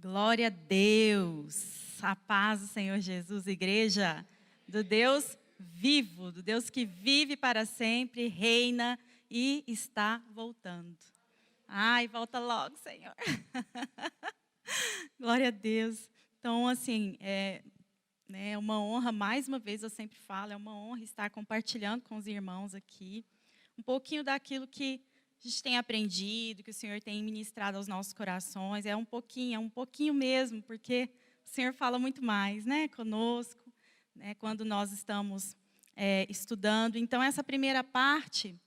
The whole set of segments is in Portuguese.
Glória a Deus, a paz do Senhor Jesus, igreja do Deus vivo, do Deus que vive para sempre, reina e está voltando. Ai, volta logo, Senhor. Glória a Deus. Então, assim, é uma honra, mais uma vez eu sempre falo, é uma honra estar compartilhando com os irmãos aqui um pouquinho daquilo que a gente tem aprendido, que o Senhor tem ministrado aos nossos corações. É um pouquinho mesmo, porque o Senhor fala muito mais, né, conosco, né, quando nós estamos estudando. Então, essa primeira parte,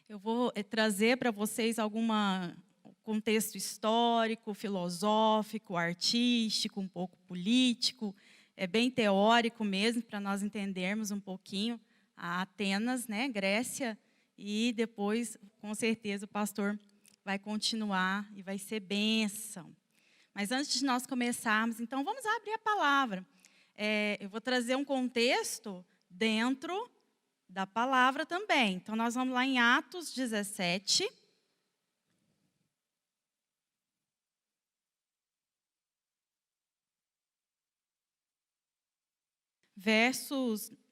eu vou trazer para vocês algum contexto histórico, filosófico, artístico, um pouco político, bem teórico mesmo, para nós entendermos um pouquinho a Atenas, né, Grécia. E depois, com certeza, o pastor vai continuar e vai ser bênção. Mas antes de nós começarmos, então, vamos abrir a palavra. Eu vou trazer um contexto dentro da palavra também. Então, nós vamos lá em Atos 17.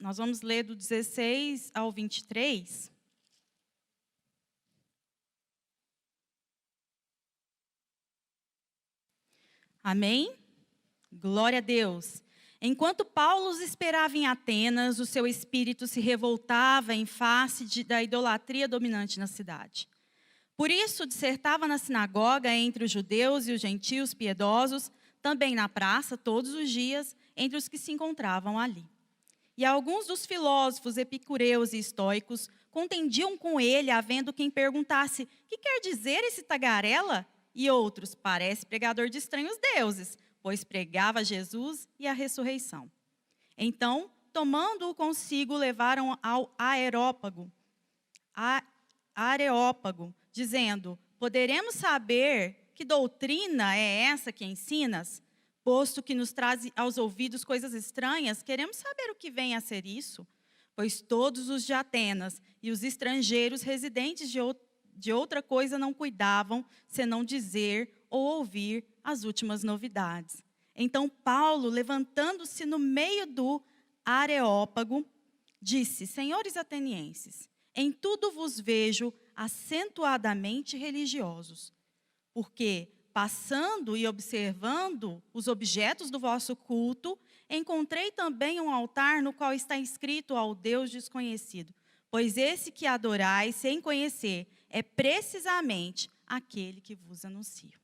Nós vamos ler do 16 ao 23. Amém? Glória a Deus. Enquanto Paulo os esperava em Atenas, o seu espírito se revoltava em face da idolatria dominante na cidade. Por isso, dissertava na sinagoga entre os judeus e os gentios piedosos, também na praça, todos os dias, entre os que se encontravam ali. E alguns dos filósofos epicureus e estoicos contendiam com ele, havendo quem perguntasse: que quer dizer esse tagarela? E outros: parece pregador de estranhos deuses, pois pregava Jesus e a ressurreição. Então, tomando-o consigo, levaram ao Areópago, dizendo: poderemos saber que doutrina é essa que ensinas? Posto que nos traz aos ouvidos coisas estranhas, queremos saber o que vem a ser isso. Pois todos os de Atenas e os estrangeiros residentes de outra coisa não cuidavam, senão dizer ou ouvir as últimas novidades. Então Paulo, levantando-se no meio do Areópago, disse: senhores atenienses, em tudo vos vejo acentuadamente religiosos, porque, passando e observando os objetos do vosso culto, encontrei também um altar no qual está escrito ao Deus desconhecido. Pois esse que adorais sem conhecer é precisamente aquele que vos anuncio.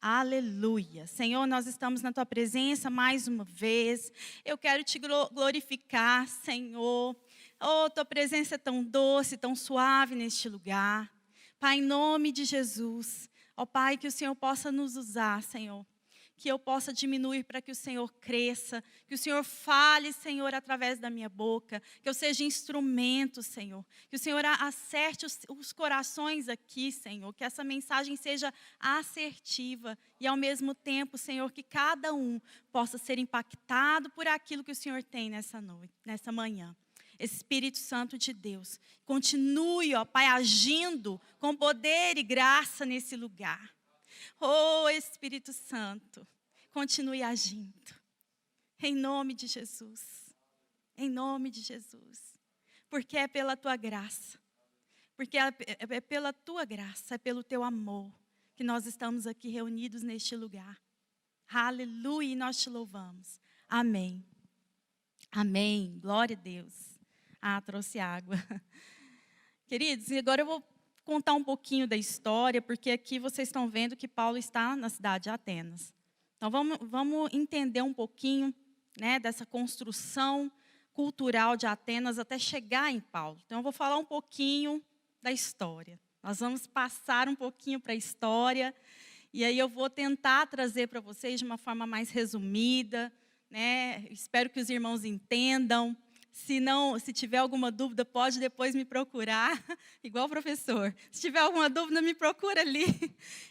Aleluia. Senhor, nós estamos na Tua presença mais uma vez. Eu quero Te glorificar, Senhor. Oh, Tua presença é tão doce, tão suave neste lugar. Pai, em nome de Jesus. Ó Pai, que o Senhor possa nos usar, Senhor. Que eu possa diminuir para que o Senhor cresça. Que o Senhor fale, Senhor, através da minha boca. Que eu seja instrumento, Senhor. Que o Senhor acerte os corações aqui, Senhor. Que essa mensagem seja assertiva. E ao mesmo tempo, Senhor, que cada um possa ser impactado por aquilo que o Senhor tem nessa noite, nessa manhã. Espírito Santo de Deus, continue, ó Pai, agindo com poder e graça nesse lugar. Oh, Espírito Santo, continue agindo. Em nome de Jesus. Em nome de Jesus. Porque é pela Tua graça. Porque é pela Tua graça, é pelo Teu amor que nós estamos aqui reunidos neste lugar. Aleluia, e nós Te louvamos. Amém. Amém. Glória a Deus. Trouxe água. Queridos, agora eu vou contar um pouquinho da história, porque aqui vocês estão vendo que Paulo está na cidade de Atenas. Então, vamos entender um pouquinho, né, dessa construção cultural de Atenas até chegar em Paulo. Então, eu vou falar um pouquinho da história. Nós vamos passar um pouquinho para a história, e aí eu vou tentar trazer para vocês de uma forma mais resumida, né? Espero que os irmãos entendam. Se tiver alguma dúvida, pode depois me procurar, igual o professor. Se tiver alguma dúvida, me procura ali.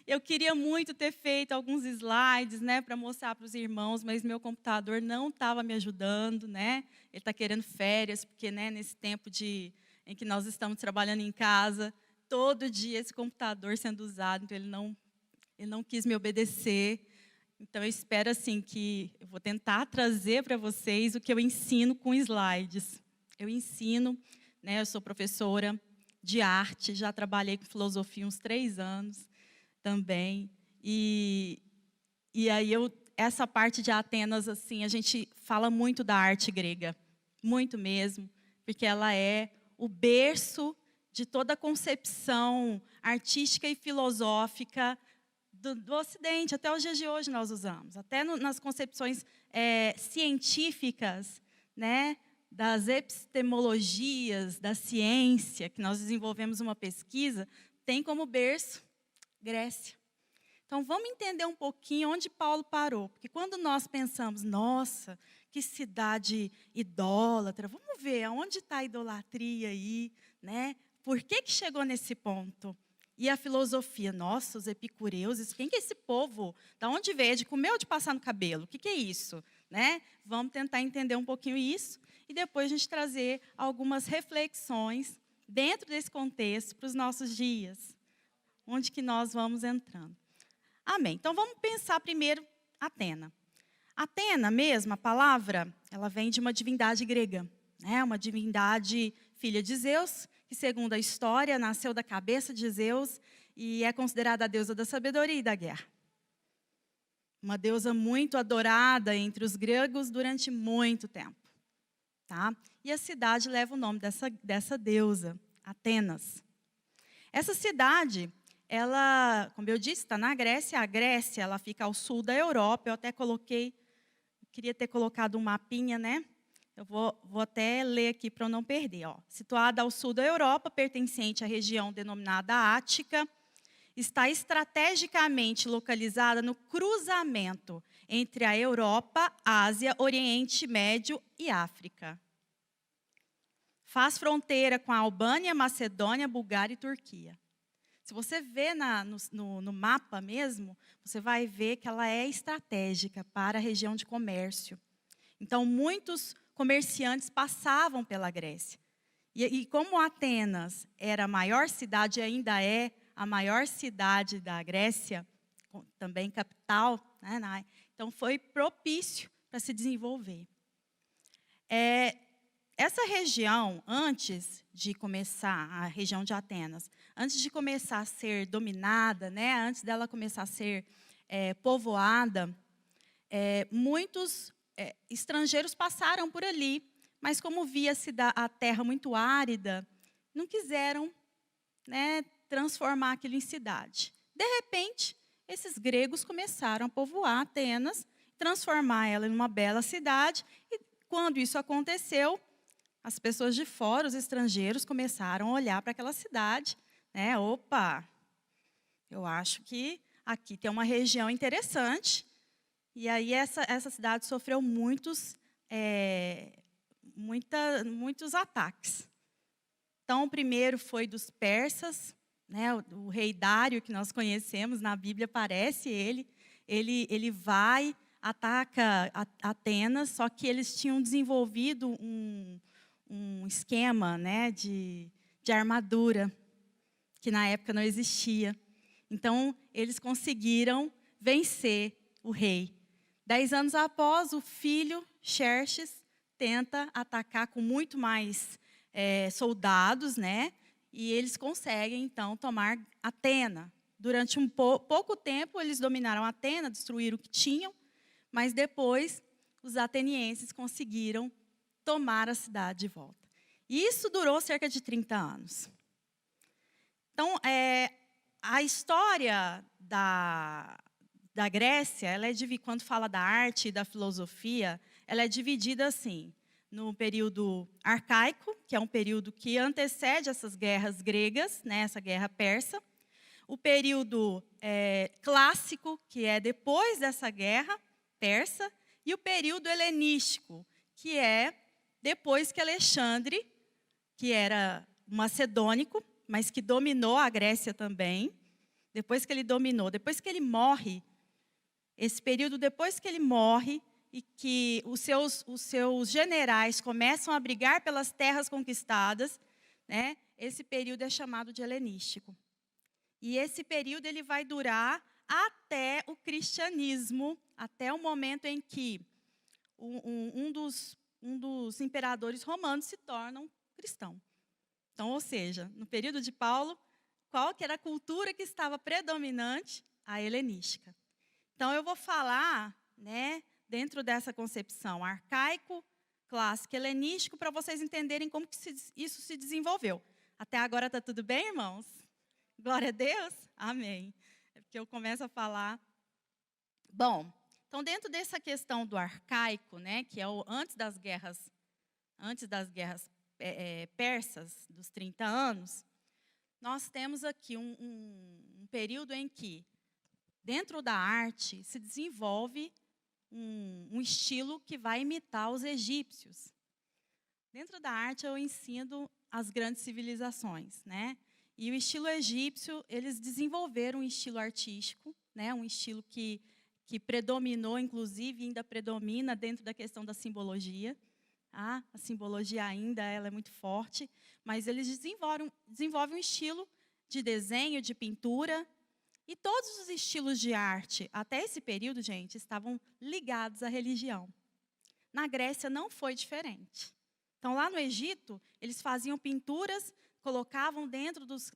Eu queria muito ter feito alguns slides, né, para mostrar para os irmãos, mas meu computador não estava me ajudando, né? Ele está querendo férias, porque, né, nesse tempo em que nós estamos trabalhando em casa, todo dia esse computador sendo usado, então ele não quis me obedecer. Então, eu espero assim que eu vou tentar trazer para vocês o que eu ensino com slides. Eu ensino, né, eu sou professora de arte, já trabalhei com filosofia uns 3 anos também. E aí, essa parte de Atenas, assim, a gente fala muito da arte grega, muito mesmo, porque ela é o berço de toda a concepção artística e filosófica do Ocidente. Até os dias de hoje nós usamos. Até nas concepções científicas, né, das epistemologias, da ciência, que nós desenvolvemos uma pesquisa, tem como berço Grécia. Então, vamos entender um pouquinho onde Paulo parou. Porque quando nós pensamos, nossa, que cidade idólatra, vamos ver aonde está a idolatria aí, né? Por que chegou nesse ponto? E a filosofia, nossa, os epicureus, quem que é esse povo? Da onde veio? De comer ou de passar no cabelo? O que é isso? Né? Vamos tentar entender um pouquinho isso e depois a gente trazer algumas reflexões dentro desse contexto para os nossos dias. Onde que nós vamos entrando. Amém. Então, vamos pensar primeiro Atena. Atena mesmo, a palavra, ela vem de uma divindade grega, né? Uma divindade filha de Zeus, que, segundo a história, nasceu da cabeça de Zeus e é considerada a deusa da sabedoria e da guerra. Uma deusa muito adorada entre os gregos durante muito tempo. Tá? E a cidade leva o nome dessa deusa, Atenas. Essa cidade, ela, como eu disse, está na Grécia. A Grécia, ela fica ao sul da Europa. Eu até queria ter colocado um mapinha, né? Eu vou até ler aqui para eu não perder. Ó. Situada ao sul da Europa, pertencente à região denominada Ática, está estrategicamente localizada no cruzamento entre a Europa, Ásia, Oriente Médio e África. Faz fronteira com a Albânia, Macedônia, Bulgária e Turquia. Se você vê no mapa mesmo, você vai ver que ela é estratégica para a região de comércio. Então, muitos comerciantes passavam pela Grécia. E como Atenas era a maior cidade, ainda é a maior cidade da Grécia, também capital, né? Então foi propício para se desenvolver. Essa região, antes de começar, a região de Atenas, antes de começar a ser dominada, né? Antes dela começar a ser povoada, muitos estrangeiros passaram por ali, mas como via-se a terra muito árida, não quiseram, né, transformar aquilo em cidade. De repente, esses gregos começaram a povoar Atenas, transformar ela em uma bela cidade, e quando isso aconteceu, as pessoas de fora, os estrangeiros, começaram a olhar para aquela cidade, né? Opa, eu acho que aqui tem uma região interessante. E aí essa cidade sofreu muitos ataques. Então, o primeiro foi dos persas, né? O rei Dário, que nós conhecemos, na Bíblia aparece ele vai, ataca Atenas, só que eles tinham desenvolvido um esquema, né, de armadura, que na época não existia. Então, eles conseguiram vencer o rei. 10 anos após, o filho, Xerxes, tenta atacar com muito mais soldados, né? E eles conseguem, então, tomar Atena. Durante pouco tempo, eles dominaram Atena, destruíram o que tinham, mas depois, os atenienses conseguiram tomar a cidade de volta. E isso durou cerca de 30 anos. Então, a história da Grécia, quando fala da arte e da filosofia, ela é dividida assim, no período arcaico, que é um período que antecede essas guerras gregas, né, essa guerra persa, o período clássico, que é depois dessa guerra persa, e o período helenístico, que é depois que Alexandre, que era macedônico, mas que dominou a Grécia também, depois que ele morre, esse período depois que ele morre e que os seus generais começam a brigar pelas terras conquistadas, né, esse período é chamado de helenístico. E esse período ele vai durar até o cristianismo, até o momento em que um dos imperadores romanos se torna um cristão. Então, ou seja, no período de Paulo, qual que era a cultura que estava predominante? A helenística. Então, eu vou falar, né, dentro dessa concepção arcaico, clássico, helenístico, para vocês entenderem como que isso se desenvolveu. Até agora está tudo bem, irmãos? Glória a Deus? Amém. É porque eu começo a falar. Bom, então dentro dessa questão do arcaico, né, que é o antes das guerras persas, dos 30 anos, nós temos aqui um período em que, dentro da arte, se desenvolve um estilo que vai imitar os egípcios. Dentro da arte, eu ensino as grandes civilizações, né? E o estilo egípcio, eles desenvolveram um estilo artístico, né? Um estilo que predominou, inclusive, ainda predomina dentro da questão da simbologia. A simbologia ainda ela é muito forte, mas eles desenvolvem um estilo de desenho, de pintura, e todos os estilos de arte, até esse período, gente, estavam ligados à religião. Na Grécia não foi diferente. Então, lá no Egito, eles faziam pinturas, colocavam dentro dos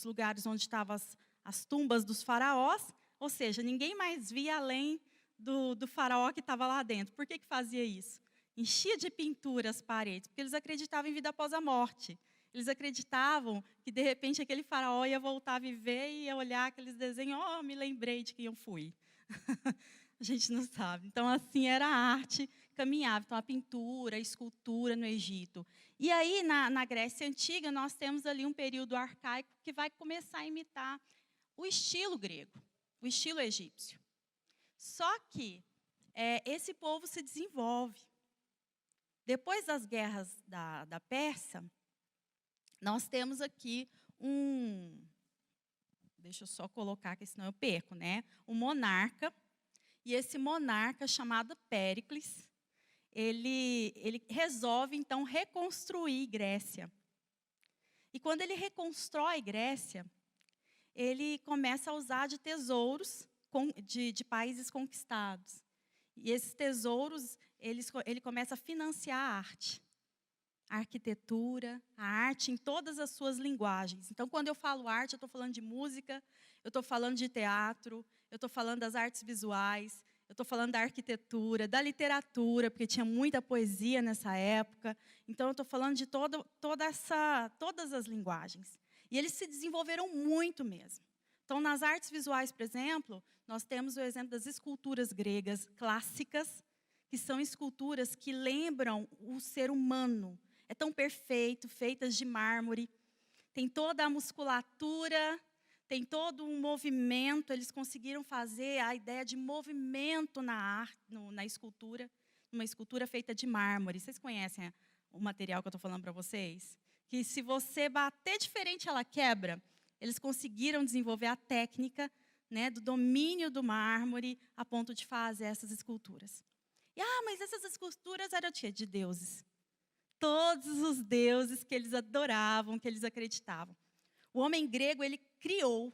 lugares onde estavam as tumbas dos faraós, ou seja, ninguém mais via além do faraó que estava lá dentro. Por que fazia isso? Enchia de pintura as paredes, porque eles acreditavam em vida após a morte. Eles acreditavam que, de repente, aquele faraó ia voltar a viver e ia olhar aqueles desenhos, me lembrei de quem eu fui. A gente não sabe. Então, assim era a arte, caminhava. Então, a pintura, a escultura no Egito. E aí, na Grécia Antiga, nós temos ali um período arcaico que vai começar a imitar o estilo grego, o estilo egípcio. Só que esse povo se desenvolve. Depois das guerras da Pérsia, nós temos aqui deixa eu só colocar aqui, senão eu perco, né? Um monarca, e esse monarca chamado Péricles, ele resolve, então, reconstruir Grécia. E quando ele reconstrói Grécia, ele começa a usar de tesouros de países conquistados. E esses tesouros, ele começa a financiar a arte. A arquitetura, a arte em todas as suas linguagens. Então, quando eu falo arte, eu estou falando de música, eu estou falando de teatro, eu estou falando das artes visuais, eu estou falando da arquitetura, da literatura, porque tinha muita poesia nessa época. Então, eu estou falando de todas as linguagens. E eles se desenvolveram muito mesmo. Então, nas artes visuais, por exemplo, nós temos o exemplo das esculturas gregas clássicas, que são esculturas que lembram o ser humano. É tão perfeito, feitas de mármore. Tem toda a musculatura, tem todo um movimento. Eles conseguiram fazer a ideia de movimento na escultura, uma escultura feita de mármore. Vocês conhecem o material que eu estou falando para vocês? Que se você bater diferente, ela quebra. Eles conseguiram desenvolver a técnica, né, do domínio do mármore a ponto de fazer essas esculturas. Mas essas esculturas eram de deuses. Todos os deuses que eles adoravam, que eles acreditavam. O homem grego, ele criou,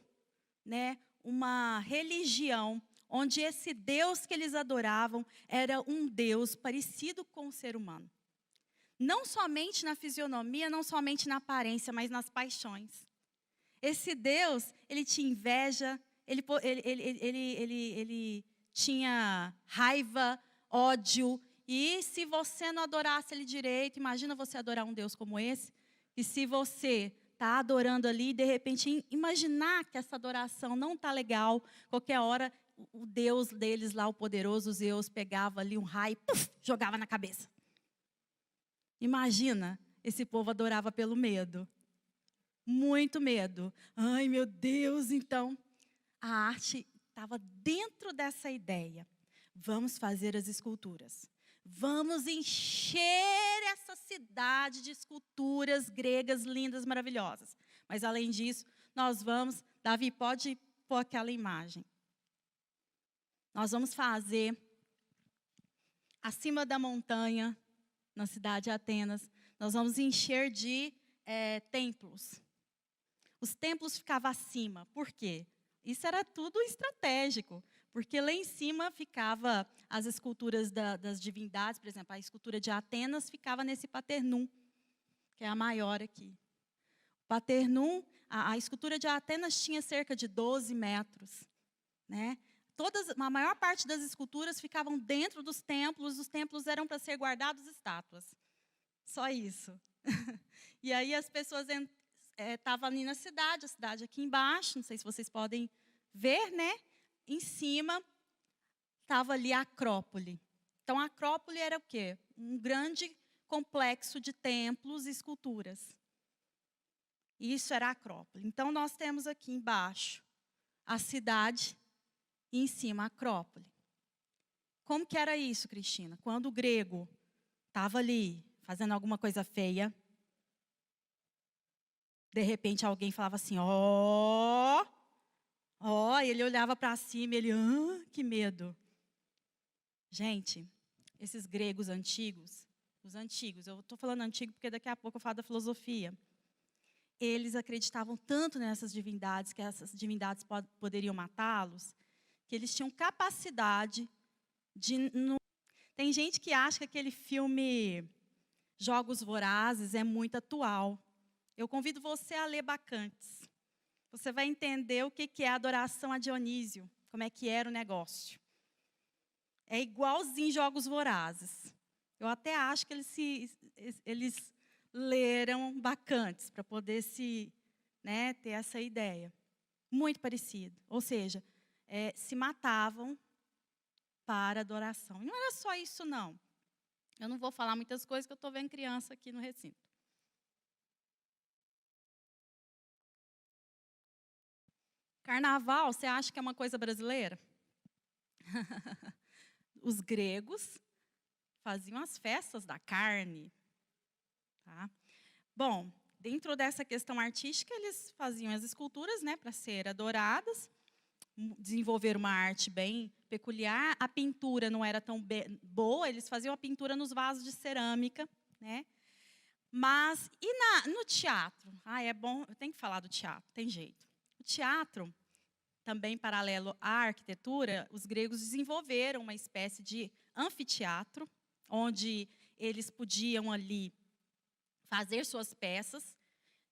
né, uma religião onde esse Deus que eles adoravam era um Deus parecido com o ser humano. Não somente na fisionomia, não somente na aparência, mas nas paixões. Esse Deus, ele tinha inveja, ele tinha raiva, ódio. E se você não adorasse ele direito, imagina você adorar um Deus como esse, e se você está adorando ali, e de repente imaginar que essa adoração não está legal, qualquer hora o Deus deles lá, o poderoso Zeus, pegava ali um raio e jogava na cabeça. Imagina, esse povo adorava pelo medo. Muito medo. Ai, meu Deus, então a arte estava dentro dessa ideia. Vamos fazer as esculturas. Vamos encher essa cidade de esculturas gregas lindas, maravilhosas. Mas, além disso, nós vamos... Davi, pode pôr aquela imagem. Nós vamos fazer, acima da montanha, na cidade de Atenas, nós vamos encher de templos. Os templos ficavam acima. Por quê? Isso era tudo estratégico, porque lá em cima ficava as esculturas das divindades, por exemplo, a escultura de Atenas ficava nesse Paternum, que é a maior aqui. Paternum, a escultura de Atenas tinha cerca de 12 metros. Né? A maior parte das esculturas ficavam dentro dos templos, os templos eram para ser guardados estátuas. Só isso. E aí as pessoas estavam ali na cidade, a cidade aqui embaixo, não sei se vocês podem ver, né? Em cima estava ali a Acrópole. Então a Acrópole era o quê? Um grande complexo de templos e esculturas. Isso era a Acrópole. Então nós temos aqui embaixo a cidade e em cima a Acrópole. Como que era isso, Cristina? Quando o grego estava ali fazendo alguma coisa feia, de repente alguém falava assim, ó, e ele olhava para cima e ele, que medo. Gente, esses gregos antigos, os antigos, eu estou falando antigo porque daqui a pouco eu falo da filosofia, eles acreditavam tanto nessas divindades, que essas divindades poderiam matá-los, que eles tinham capacidade de... Tem gente que acha que aquele filme Jogos Vorazes é muito atual. Eu convido você a ler Bacantes. Você vai entender o que é adoração a Dionísio, como é que era o negócio. É igualzinho Jogos Vorazes. Eu até acho que eles leram Bacantes para poder ter essa ideia. Muito parecido. Ou seja, se matavam para adoração. E não era só isso, não. Eu não vou falar muitas coisas, que eu estou vendo criança aqui no recinto. Carnaval, você acha que é uma coisa brasileira? Os gregos faziam as festas da carne. Tá? Bom, dentro dessa questão artística, eles faziam as esculturas, né, para ser adoradas, desenvolveram uma arte bem peculiar. A pintura não era tão boa, eles faziam a pintura nos vasos de cerâmica, né? Mas, no teatro? É bom, eu tenho que falar do teatro, tem jeito. O teatro, também paralelo à arquitetura, os gregos desenvolveram uma espécie de anfiteatro, onde eles podiam ali fazer suas peças,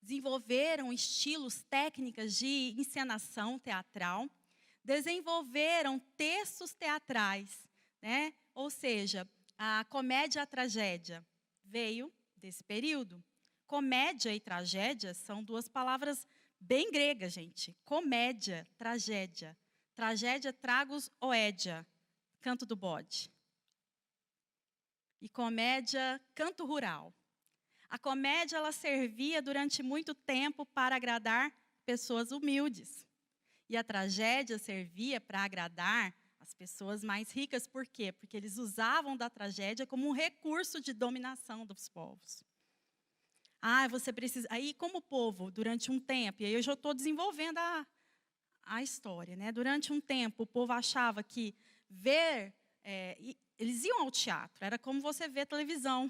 desenvolveram estilos, técnicas de encenação teatral, desenvolveram textos teatrais, né? Ou seja, a comédia e a tragédia veio desse período. Comédia e tragédia são duas palavras bem gregas, gente. Comédia, tragédia. Tragédia, tragos, oédia, canto do bode. E comédia, canto rural. A comédia, ela servia durante muito tempo para agradar pessoas humildes. E a tragédia servia para agradar as pessoas mais ricas. Por quê? Porque eles usavam da tragédia como um recurso de dominação dos povos. Você precisa... Aí, como povo, durante um tempo, e aí eu já estou desenvolvendo a história, né? Durante um tempo, o povo achava que eles iam ao teatro, era como você vê televisão.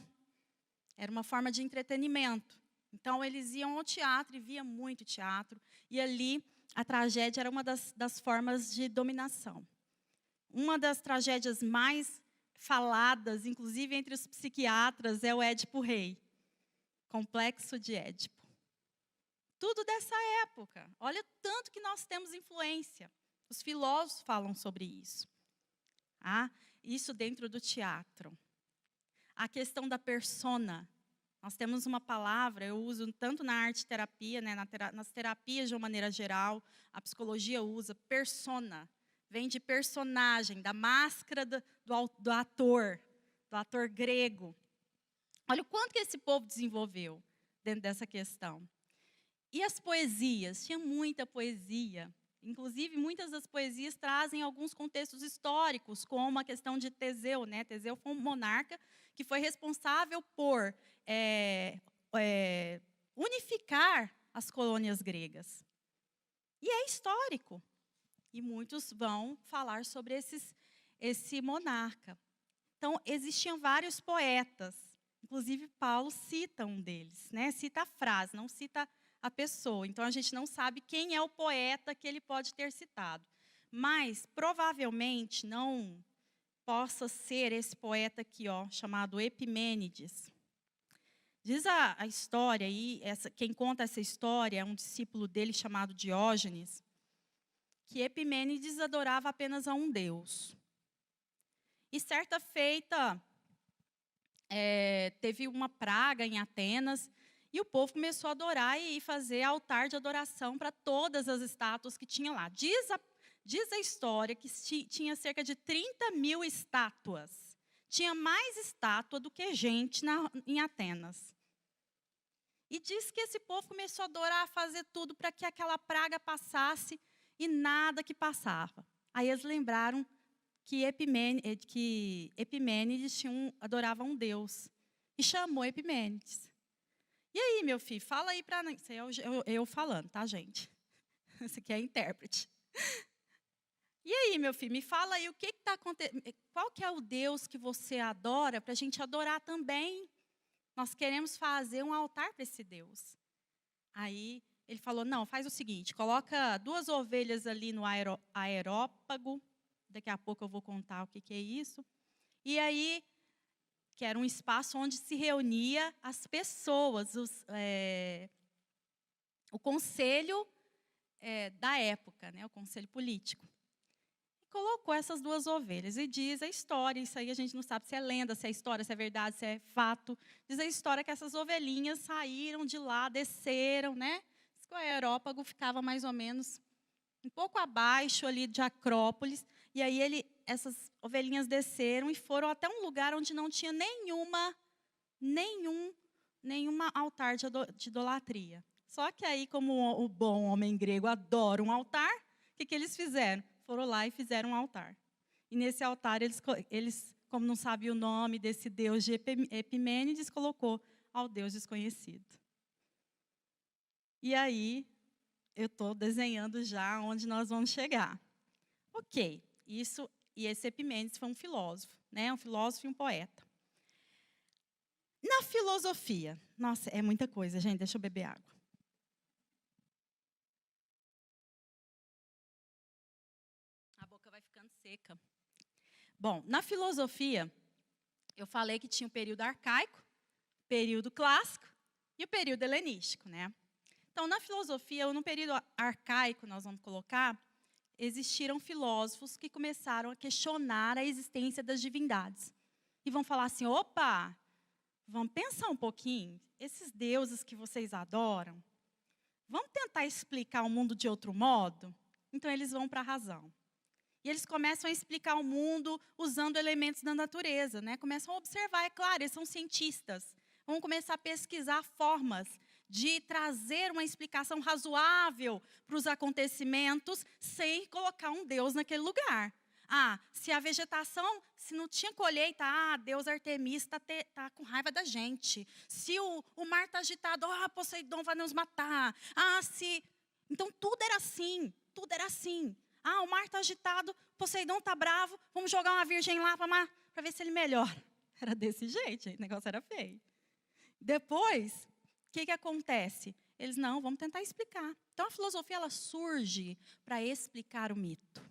Era uma forma de entretenimento. Então, eles iam ao teatro e via muito teatro. E ali, a tragédia era uma das formas de dominação. Uma das tragédias mais faladas, inclusive entre os psiquiatras, é o Édipo Rei. Complexo de Édipo. Tudo dessa época. Olha o tanto que nós temos influência. Os filósofos falam sobre isso. Isso dentro do teatro. A questão da persona. Nós temos uma palavra, eu uso tanto na arte-terapia, né, nas terapias de uma maneira geral, a psicologia usa persona. Vem de personagem, da máscara do ator grego. Olha o quanto que esse povo desenvolveu dentro dessa questão. E as poesias? Tinha muita poesia. Inclusive, muitas das poesias trazem alguns contextos históricos, como a questão de Teseu. Né? Teseu foi um monarca que foi responsável por unificar as colônias gregas. E é histórico. E muitos vão falar sobre esse monarca. Então, existiam vários poetas. Inclusive, Paulo cita um deles. Né? Cita a frase, não cita a pessoa. Então, a gente não sabe quem é o poeta que ele pode ter citado. Mas, provavelmente, não possa ser esse poeta aqui, ó, chamado Epimênides. Diz a história aí, quem conta essa história é um discípulo dele chamado Diógenes, que Epimênides adorava apenas a um Deus. E certa feita, teve uma praga em Atenas, e o povo começou a adorar e fazer altar de adoração para todas as estátuas que tinha lá. Diz a história que tinha cerca de 30.000 estátuas. Tinha mais estátua do que gente em Atenas. E diz que esse povo começou a adorar, a fazer tudo para que aquela praga passasse e nada que passava. Aí eles lembraram que Epimênides adorava um Deus. E chamou Epimênides. E aí, meu filho, fala aí para nós. Isso aí é eu falando, tá, gente? Esse aqui é a intérprete. E aí, meu filho, me fala aí o que está acontecendo. Qual que é o Deus que você adora para a gente adorar também? Nós queremos fazer um altar para esse Deus. Aí ele falou, não, faz o seguinte, coloca 2 ovelhas ali no aerópago. Daqui a pouco eu vou contar o que é isso. E aí, que era um espaço onde se reunia as pessoas, o conselho da época, né, o conselho político. Colocou essas 2 ovelhas e diz a história, isso aí a gente não sabe se é lenda, se é história, se é verdade, se é fato. Diz a história que essas ovelhinhas saíram de lá, desceram, né? O aerópago ficava mais ou menos um pouco abaixo ali de Acrópolis, e aí essas ovelhinhas desceram e foram até um lugar onde não tinha nenhuma altar de idolatria. Só que aí, como o bom homem grego adora um altar, o que eles fizeram? Foram lá e fizeram um altar. E nesse altar, eles, como não sabiam o nome desse Deus de Epimênides, colocou ao Deus desconhecido. E aí, eu estou desenhando já onde nós vamos chegar. Ok, e esse Epimênides foi um filósofo, né? Um filósofo e um poeta. Na filosofia, nossa, é muita coisa, gente, deixa eu beber água. A boca vai ficando seca. Bom, na filosofia, eu falei que tinha o período arcaico, período clássico e o período helenístico, né? Então, na filosofia, no período arcaico, nós vamos colocar, existiram filósofos que começaram a questionar a existência das divindades. E vão falar assim, opa, vamos pensar um pouquinho, esses deuses que vocês adoram, vamos tentar explicar o mundo de outro modo? Então, eles vão para a razão. E eles começam a explicar o mundo usando elementos da natureza, né? Começam a observar, é claro, eles são cientistas. Vão começar a pesquisar formas de trazer uma explicação razoável para os acontecimentos sem colocar um Deus naquele lugar. Ah, se a vegetação, se não tinha colheita, Deus Artemis está com raiva da gente. Se o mar está agitado, Poseidon vai nos matar. Então tudo era assim, tudo era assim. O mar está agitado, Poseidon está bravo, vamos jogar uma virgem lá para ver se ele melhora. Era desse jeito, o negócio era feio. Depois, o que acontece? Eles, não, vamos tentar explicar. Então, a filosofia ela surge para explicar o mito.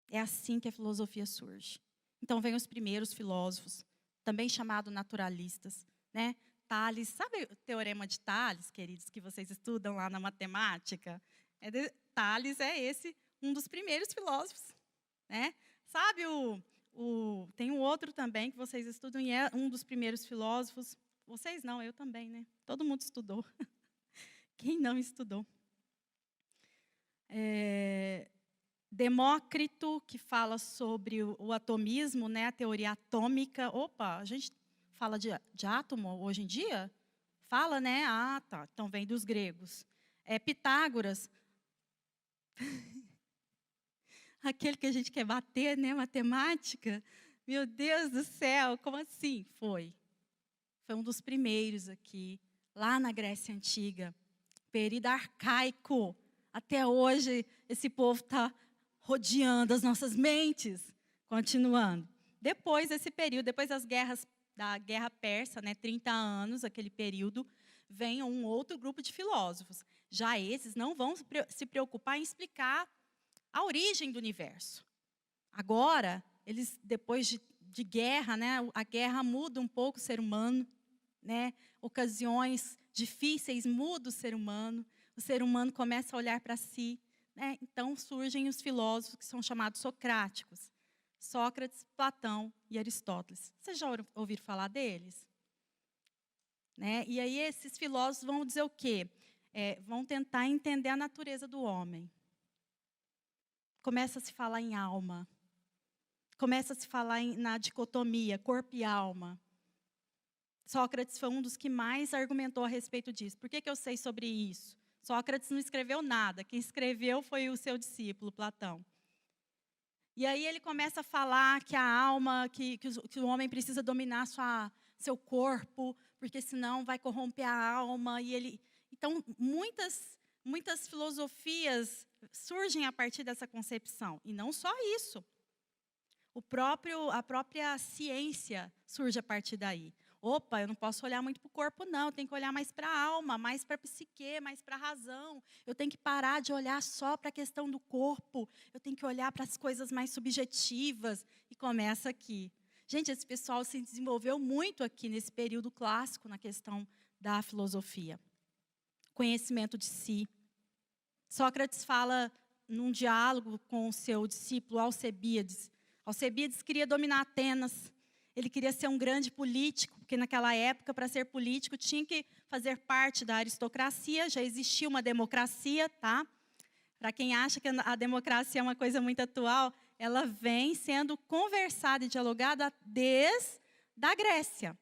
É assim que a filosofia surge. Então, vem os primeiros filósofos, também chamados naturalistas, né? Tales, sabe o teorema de Tales, queridos, que vocês estudam lá na matemática? Tales é um dos primeiros filósofos, né? Sabe tem um outro também que vocês estudam e é um dos primeiros filósofos. Vocês não, eu também, né? Todo mundo estudou. Quem não estudou? Demócrito, que fala sobre o atomismo, né? A teoria atômica. Opa, a gente fala de átomo hoje em dia? Fala, né? Tá. Então vem dos gregos. Pitágoras. Aquele que a gente quer bater, né? Matemática. Meu Deus do céu, como assim? Foi um dos primeiros aqui, lá na Grécia Antiga. Período arcaico. Até hoje, esse povo está rodeando as nossas mentes. Continuando. Depois desse período, depois da Guerra Persa, né, 30 anos, aquele período, vem um outro grupo de filósofos. Já esses não vão se preocupar em explicar a origem do universo. Agora, eles, depois de guerra, né, a guerra muda um pouco o ser humano, né, ocasiões difíceis mudam o ser humano começa a olhar para si, né, então surgem os filósofos que são chamados socráticos, Sócrates, Platão e Aristóteles. Vocês já ouviram falar deles? Né? E aí esses filósofos vão dizer o quê? Vão tentar entender a natureza do homem. Começa a se falar em alma. Começa a se falar na dicotomia, corpo e alma. Sócrates foi um dos que mais argumentou a respeito disso. Por que eu sei sobre isso? Sócrates não escreveu nada. Quem escreveu foi o seu discípulo, Platão. E aí ele começa a falar que a alma, que o homem precisa dominar seu corpo, porque senão vai corromper a alma. Então, muitas filosofias surgem a partir dessa concepção. E não só isso. A própria ciência surge a partir daí. Opa, eu não posso olhar muito para o corpo, não. Eu tenho que olhar mais para a alma, mais para a psique, mais para a razão. Eu tenho que parar de olhar só para a questão do corpo. Eu tenho que olhar para as coisas mais subjetivas. E começa aqui. Gente, esse pessoal se desenvolveu muito aqui nesse período clássico na questão da filosofia. Conhecimento de si. Sócrates fala num diálogo com o seu discípulo Alcebíades. Alcebíades queria dominar Atenas. Ele queria ser um grande político, porque naquela época, para ser político, tinha que fazer parte da aristocracia, já existia uma democracia, tá? Para quem acha que a democracia é uma coisa muito atual, ela vem sendo conversada e dialogada desde a Grécia.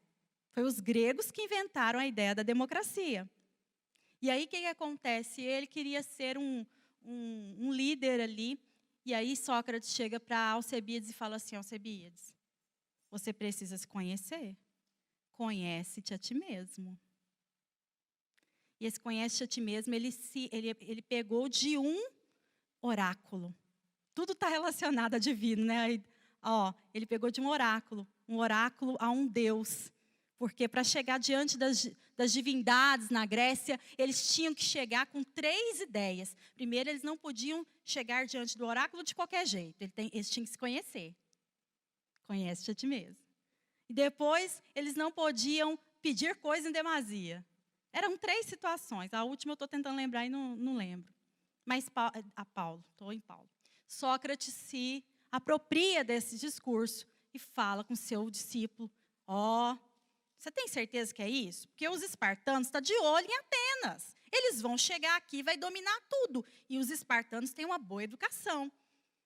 Foi os gregos que inventaram a ideia da democracia. E aí, o que acontece? Ele queria ser um líder ali, e aí Sócrates chega para Alcebíades e fala assim, Alcebíades, você precisa se conhecer. Conhece-te a ti mesmo. E esse conhece-te a ti mesmo, ele pegou de um oráculo. Tudo está relacionado a divino, né? Ele pegou de um oráculo a um Deus. Porque para chegar diante das divindades na Grécia, eles tinham que chegar com 3 ideias. Primeiro, eles não podiam chegar diante do oráculo de qualquer jeito. Eles tinham que se conhecer. Conhece-te a ti mesmo. E depois, eles não podiam pedir coisa em demasia. Eram 3 situações. A última eu estou tentando lembrar e não lembro. Mas estou em Paulo. Sócrates se apropria desse discurso e fala com seu discípulo, você tem certeza que é isso? Porque os espartanos estão de olho em Atenas. Eles vão chegar aqui e vai dominar tudo. E os espartanos têm uma boa educação.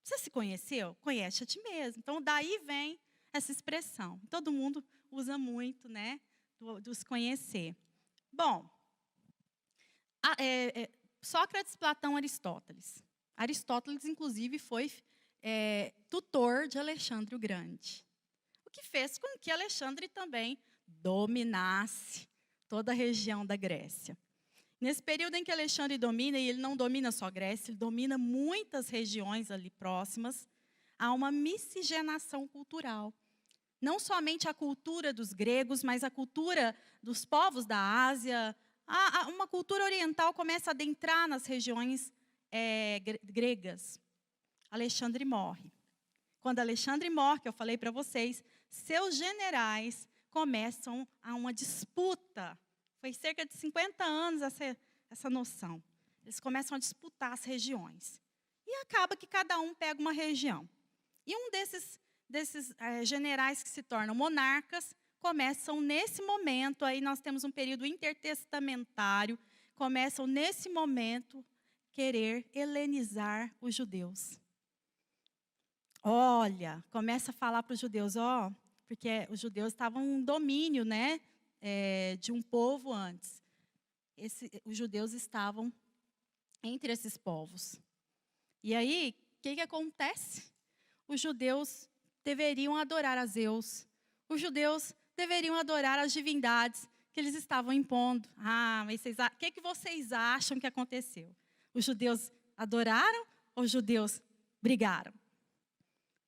Você se conheceu? Conhece a ti mesmo. Então, daí vem essa expressão. Todo mundo usa muito, né? Dos conhecer. Bom, Sócrates, Platão, Aristóteles. Aristóteles, inclusive, foi tutor de Alexandre o Grande. O que fez com que Alexandre também dominasse toda a região da Grécia. Nesse período em que Alexandre domina, e ele não domina só a Grécia, ele domina muitas regiões ali próximas, há uma miscigenação cultural. Não somente a cultura dos gregos, mas a cultura dos povos da Ásia. Uma cultura oriental começa a adentrar nas regiões gregas. Alexandre morre. Quando Alexandre morre, que eu falei para vocês, seus generais começam a uma disputa. Foi cerca de 50 anos essa noção. Eles começam a disputar as regiões. E acaba que cada um pega uma região. E um desses generais que se tornam monarcas começam nesse momento, aí nós temos um período intertestamentário, começam nesse momento querer helenizar os judeus. Olha, começa a falar para os judeus, porque os judeus estavam em domínio, né, de um povo antes. Os judeus estavam entre esses povos. E aí, o que acontece? Os judeus deveriam adorar a Zeus. Os judeus deveriam adorar as divindades que eles estavam impondo. Mas o que vocês acham que aconteceu? Os judeus adoraram ou os judeus brigaram?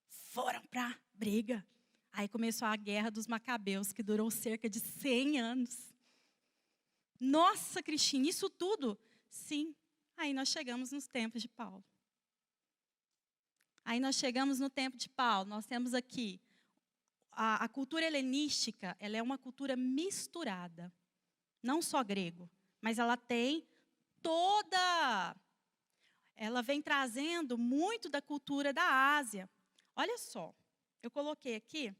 Foram para a briga. Aí começou a guerra dos Macabeus, que durou cerca de 100 anos. Nossa, Cristina, isso tudo? Sim. Aí nós chegamos nos tempos de Paulo. Aí nós chegamos no tempo de Paulo. Nós temos aqui a cultura helenística, ela é uma cultura misturada. Não só grego, mas ela tem toda... Ela vem trazendo muito da cultura da Ásia. Olha só, eu coloquei aqui...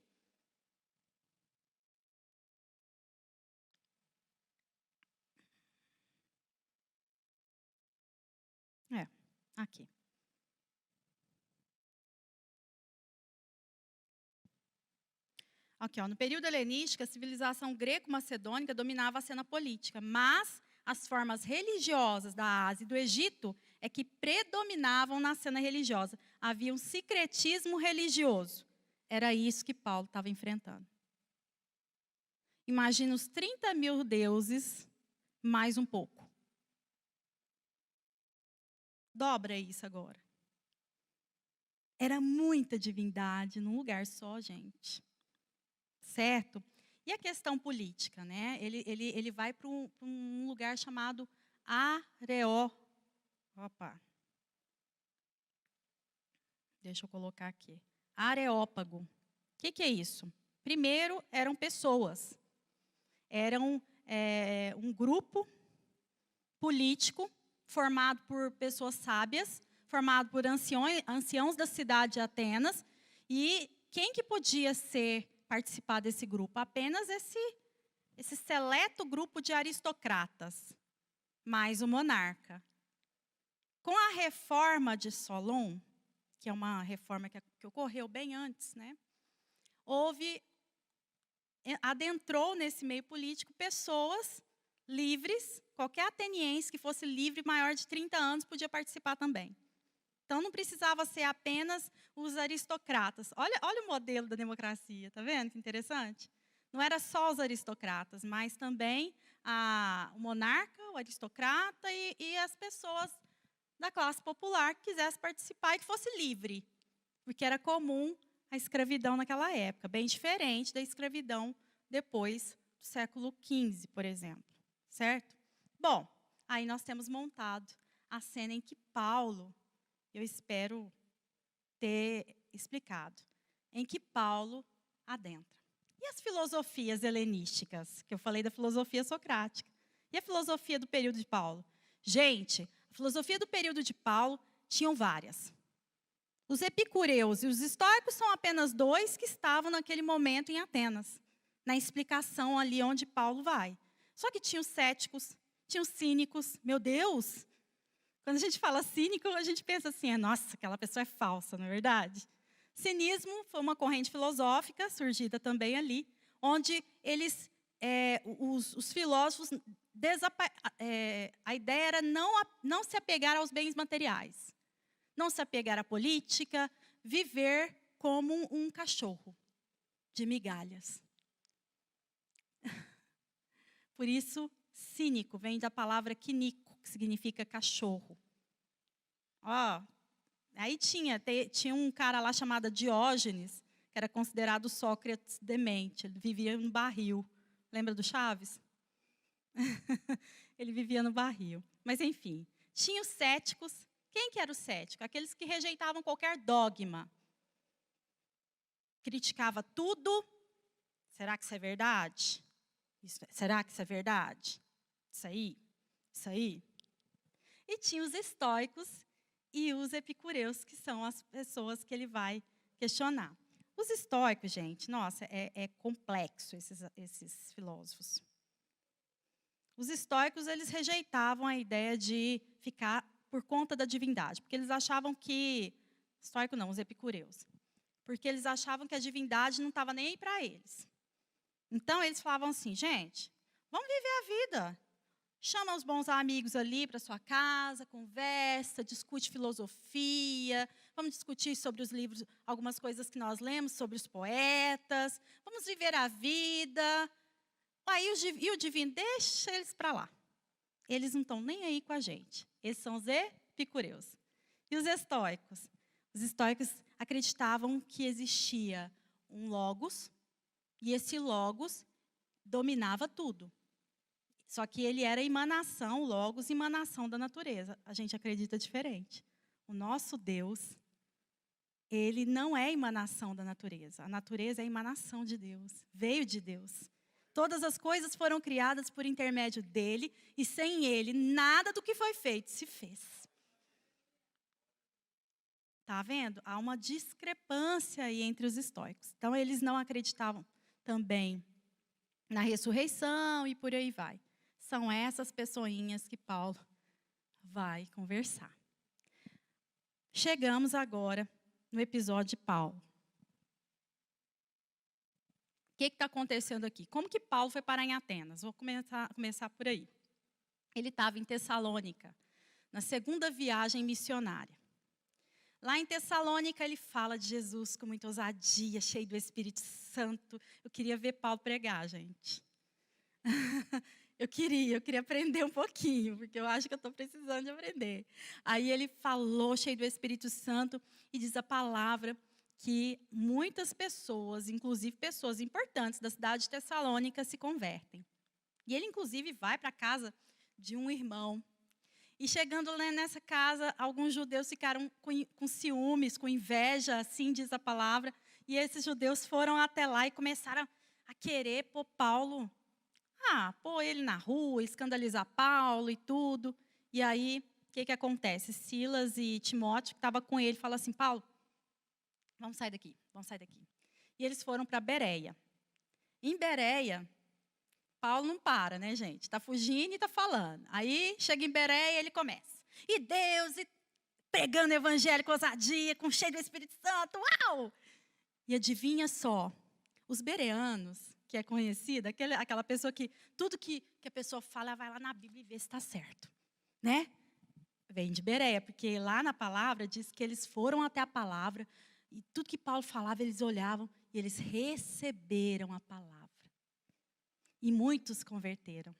aqui. Aqui, ó, no período helenístico, a civilização greco-macedônica dominava a cena política, mas as formas religiosas da Ásia e do Egito é que predominavam na cena religiosa. Havia um sincretismo religioso. Era isso que Paulo estava enfrentando. Imagina os 30 mil deuses, mais um pouco. Dobra isso agora. Era muita divindade num lugar só, gente. Certo? E a questão política, né? Ele vai para um lugar chamado Opa. Deixa eu colocar aqui. Areópago. O que é isso? Primeiro, eram pessoas. Eram um grupo político formado por pessoas sábias, formado por anciãos da cidade de Atenas. E quem que podia participar desse grupo? Apenas esse seleto grupo de aristocratas, mais o monarca. Com a reforma de Solon, que é uma reforma que ocorreu bem antes, né? Adentrou nesse meio político pessoas livres, qualquer ateniense que fosse livre, maior de 30 anos, podia participar também. Então, não precisava ser apenas os aristocratas. Olha o modelo da democracia, tá vendo que interessante? Não era só os aristocratas, mas também o monarca, o aristocrata e as pessoas da classe popular que quisessem participar e que fosse livre. Porque era comum a escravidão naquela época, bem diferente da escravidão depois do século XV, por exemplo. Certo? Bom, aí nós temos montado a cena em que Paulo... Eu espero ter explicado, em que Paulo adentra. E as filosofias helenísticas, que eu falei da filosofia socrática. E a filosofia do período de Paulo? Gente, a filosofia do período de Paulo tinham várias. Os epicureus e os estoicos são apenas dois que estavam naquele momento em Atenas, na explicação ali onde Paulo vai. Só que tinha os céticos, tinha os cínicos. Meu Deus! Quando a gente fala cínico, a gente pensa assim, nossa, aquela pessoa é falsa, não é verdade? Cinismo foi uma corrente filosófica, surgida também ali, onde os filósofos, a ideia era não se apegar aos bens materiais, não se apegar à política, viver como um cachorro de migalhas. Por isso, cínico vem da palavra quinico, que significa cachorro. Aí tinha um cara lá chamado Diógenes, que era considerado Sócrates demente. Ele vivia no barril. Lembra do Chaves? Ele vivia no barril. Mas, enfim, tinha os céticos. Quem que era o cético? Aqueles que rejeitavam qualquer dogma. Criticava tudo. Será que isso é verdade? Será que isso é verdade? Isso aí? Isso aí? E tinha os estoicos e os epicureus, que são as pessoas que ele vai questionar. Os estoicos, gente, nossa, é complexo esses filósofos. Os estoicos, eles rejeitavam a ideia de ficar por conta da divindade, porque eles achavam que... Estoico não, os epicureus. Porque eles achavam que a divindade não estava nem aí para eles. Então, eles falavam assim, gente, vamos viver a vida. Chama os bons amigos ali para sua casa, conversa, discute filosofia, vamos discutir sobre os livros, algumas coisas que nós lemos, sobre os poetas, vamos viver a vida. Aí o divino, deixa eles para lá. Eles não estão nem aí com a gente. Esses são os epicureus. E os estoicos? Os estoicos acreditavam que existia um logos, e esse logos dominava tudo. Só que ele era emanação, logos, emanação da natureza. A gente acredita diferente. O nosso Deus, ele não é emanação da natureza. A natureza é emanação de Deus, veio de Deus. Todas as coisas foram criadas por intermédio dele, e sem ele, nada do que foi feito se fez. Está vendo? Há uma discrepância aí entre os estoicos. Então, eles não acreditavam também na ressurreição e por aí vai. São essas pessoinhas que Paulo vai conversar. Chegamos agora no episódio de Paulo. O que está acontecendo aqui? Como que Paulo foi parar em Atenas? Vou começar por aí. Ele estava em Tessalônica, na segunda viagem missionária. Lá em Tessalônica, ele fala de Jesus com muita ousadia, cheio do Espírito Santo. Eu queria ver Paulo pregar, gente. Eu queria aprender um pouquinho, porque eu acho que eu estou precisando de aprender. Aí ele falou, cheio do Espírito Santo, e diz a palavra que muitas pessoas, inclusive pessoas importantes da cidade de Tessalônica, se convertem. E ele, inclusive, vai para a casa de um irmão. E chegando lá nessa casa, alguns judeus ficaram com ciúmes, com inveja, assim diz a palavra. E esses judeus foram até lá e começaram a querer pôr Paulo, pôr ele na rua, escandalizar Paulo e tudo. E aí, o que acontece? Silas e Timóteo, que estavam com ele, falam assim, Paulo, vamos sair daqui. E eles foram para Bereia. Em Bereia, Paulo não para, né, gente? Está fugindo e está falando. Aí, chega em Bereia, ele começa. E Deus, e pregando o evangelho com ousadia, com cheio do Espírito Santo, uau! E adivinha só, os bereanos, que é conhecida, aquela pessoa que tudo que a pessoa fala, ela vai lá na Bíblia e vê se está certo, né? Vem de Bereia, porque lá na palavra diz que eles foram até a palavra e tudo que Paulo falava, eles olhavam e eles receberam a palavra. E muitos converteram.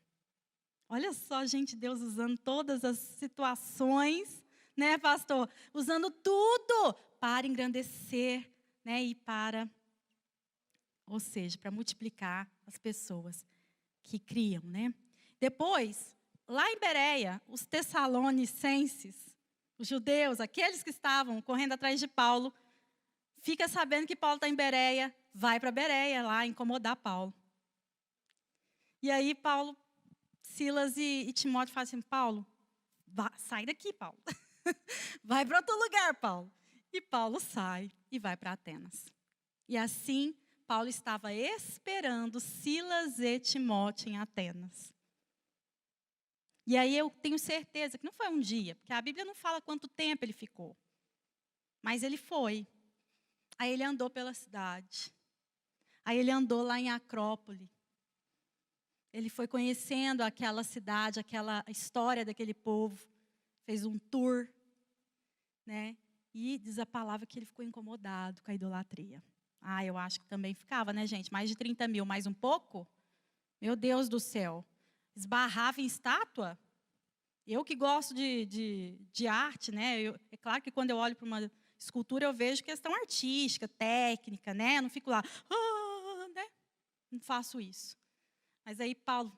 Olha só, gente, Deus usando todas as situações, né, pastor? Usando tudo para engrandecer, né, e para, ou seja, para multiplicar as pessoas que criam, né? Depois, lá em Bereia, os tessalonicenses, os judeus, aqueles que estavam correndo atrás de Paulo, fica sabendo que Paulo está em Bereia, vai para Bereia lá incomodar Paulo. E aí Paulo, Silas e Timóteo falam assim, Paulo, sai daqui, Paulo. Vai para outro lugar, Paulo. E Paulo sai e vai para Atenas. E assim, Paulo estava esperando Silas e Timóteo em Atenas. E aí eu tenho certeza que não foi um dia, porque a Bíblia não fala quanto tempo ele ficou. Mas ele foi. Aí ele andou pela cidade. Aí ele andou lá em Acrópole. Ele foi conhecendo aquela cidade, aquela história daquele povo. Fez um tour, né? E diz a palavra que ele ficou incomodado com a idolatria. Eu acho que também ficava, né, gente? Mais de 30 mil, mais um pouco? Meu Deus do céu. Esbarrava em estátua? Eu que gosto de arte, né? É claro que quando eu olho para uma escultura, eu vejo questão artística, técnica, né? Eu não fico lá, né? Não faço isso. Mas aí Paulo,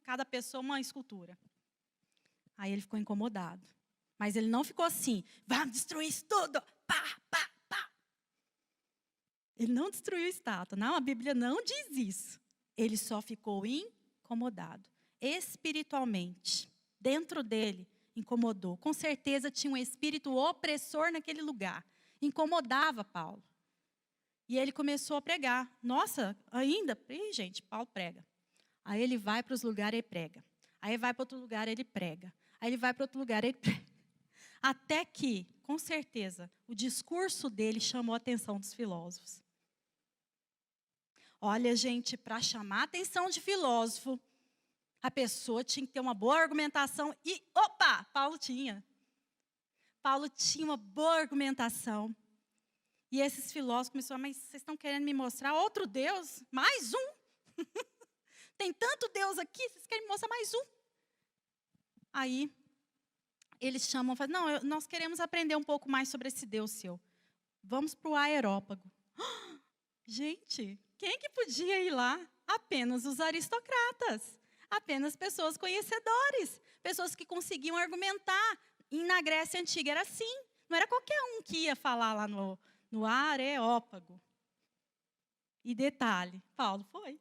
cada pessoa uma escultura. Aí ele ficou incomodado. Mas ele não ficou assim, vamos destruir isso tudo, pá, pá, pá. Ele não destruiu a estátua. Não, a Bíblia não diz isso. Ele só ficou incomodado. Espiritualmente, dentro dele, incomodou. Com certeza tinha um espírito opressor naquele lugar. Incomodava Paulo. E ele começou a pregar. Nossa, ainda? Gente, Paulo prega. Aí ele vai para os lugares e prega. Aí vai para outro lugar, ele prega. Aí ele vai para outro lugar, ele prega. Até que, com certeza, o discurso dele chamou a atenção dos filósofos. Olha, gente, para chamar a atenção de filósofo, a pessoa tinha que ter uma boa argumentação. E, Paulo tinha. Paulo tinha uma boa argumentação. E esses filósofos começaram, mas vocês estão querendo me mostrar outro Deus? Mais um? Tem tanto Deus aqui, vocês querem me mostrar mais um? Aí, eles chamam, falam, não, nós queremos aprender um pouco mais sobre esse Deus seu. Vamos para o Areópago. Gente, quem que podia ir lá? Apenas os aristocratas. apenas pessoas conhecedores, pessoas que conseguiam argumentar. E na Grécia Antiga era assim. Não era qualquer um que ia falar lá no Areópago. E detalhe, Paulo foi.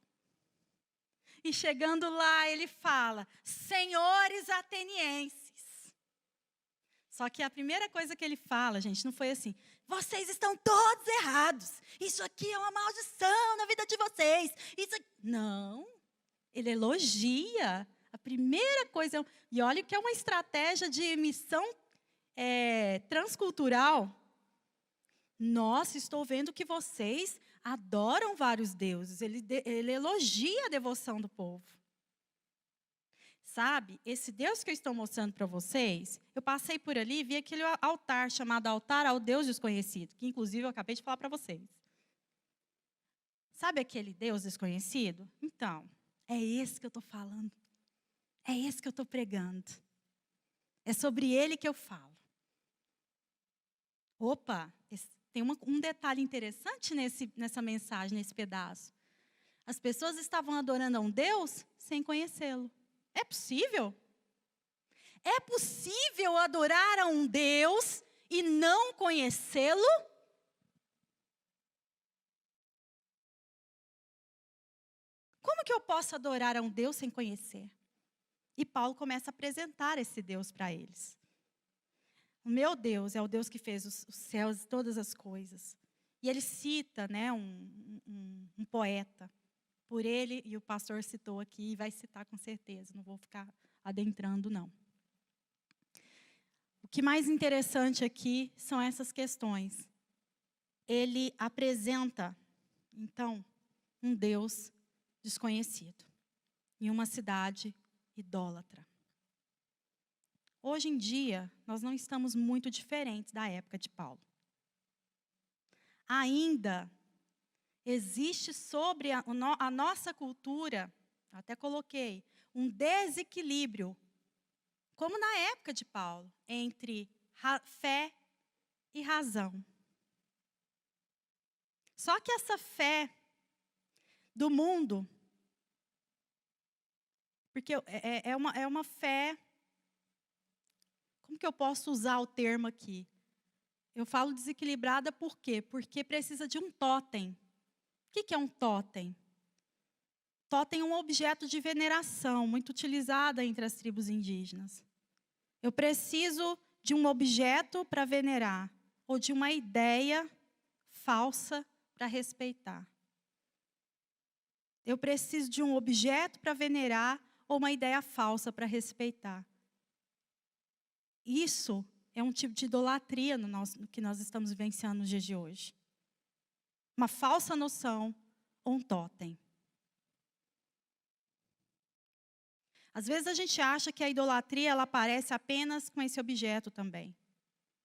E chegando lá, ele fala, senhores atenienses. Só que a primeira coisa que ele fala, gente, não foi assim, vocês estão todos errados. Isso aqui é uma maldição na vida de vocês. Não, ele elogia. A primeira coisa, e olha que é uma estratégia de missão transcultural. Nossa, estou vendo que vocês adoram vários deuses. Ele elogia a devoção do povo. Sabe, esse Deus que eu estou mostrando para vocês, eu passei por ali e vi aquele altar chamado altar ao Deus desconhecido, que inclusive eu acabei de falar para vocês. Sabe aquele Deus desconhecido? Então, é esse que eu estou falando. É esse que eu estou pregando. É sobre ele que eu falo. Opa, tem um detalhe interessante nessa mensagem, nesse pedaço. As pessoas estavam adorando a um Deus sem conhecê-lo. É possível? É possível adorar a um Deus e não conhecê-lo? Como que eu posso adorar a um Deus sem conhecer? E Paulo começa a apresentar esse Deus para eles. O meu Deus é o Deus que fez os céus e todas as coisas. E ele cita, né, um poeta. Por ele, e o pastor citou aqui, e vai citar com certeza, não vou ficar adentrando, não. O que mais interessante aqui são essas questões. Ele apresenta, então, um Deus desconhecido, em uma cidade idólatra. Hoje em dia, nós não estamos muito diferentes da época de Paulo. Ainda existe sobre a nossa cultura, até coloquei, um desequilíbrio, como na época de Paulo, entre fé e razão. Só que essa fé do mundo, porque é uma fé, como que eu posso usar o termo aqui? Eu falo desequilibrada por quê? Porque precisa de um totem. O que é um totem? Totem é um objeto de veneração, muito utilizado entre as tribos indígenas. Eu preciso de um objeto para venerar, ou de uma ideia falsa para respeitar. Eu preciso de um objeto para venerar, ou uma ideia falsa para respeitar. Isso é um tipo de idolatria no que nós estamos vivenciando nos dias de hoje. Uma falsa noção ou um totem. Às vezes a gente acha que a idolatria ela aparece apenas com esse objeto também.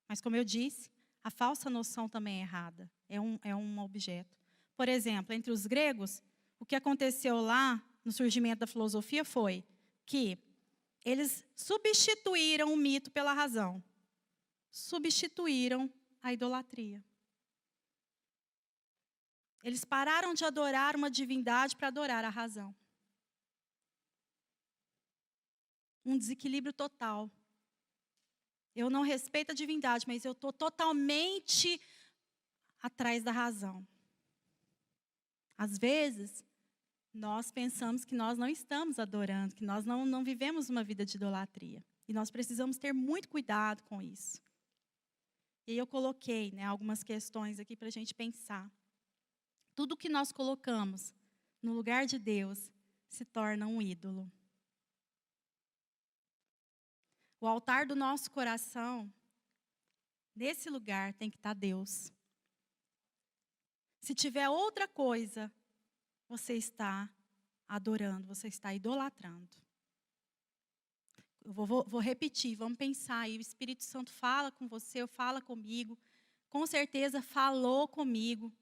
Mas como eu disse, a falsa noção também é errada. É um objeto. Por exemplo, entre os gregos, o que aconteceu lá no surgimento da filosofia foi que eles substituíram o mito pela razão. Substituíram a idolatria. Eles pararam de adorar uma divindade para adorar a razão. Um desequilíbrio total. Eu não respeito a divindade, mas eu estou totalmente atrás da razão. Às vezes, nós pensamos que nós não estamos adorando, que nós não vivemos uma vida de idolatria. E nós precisamos ter muito cuidado com isso. E aí eu coloquei, né, algumas questões aqui para a gente pensar. Tudo que nós colocamos no lugar de Deus se torna um ídolo. O altar do nosso coração, nesse lugar tem que estar Deus. Se tiver outra coisa, você está adorando, você está idolatrando. Eu vou repetir, vamos pensar aí. O Espírito Santo fala com você, fala comigo. Com certeza falou comigo.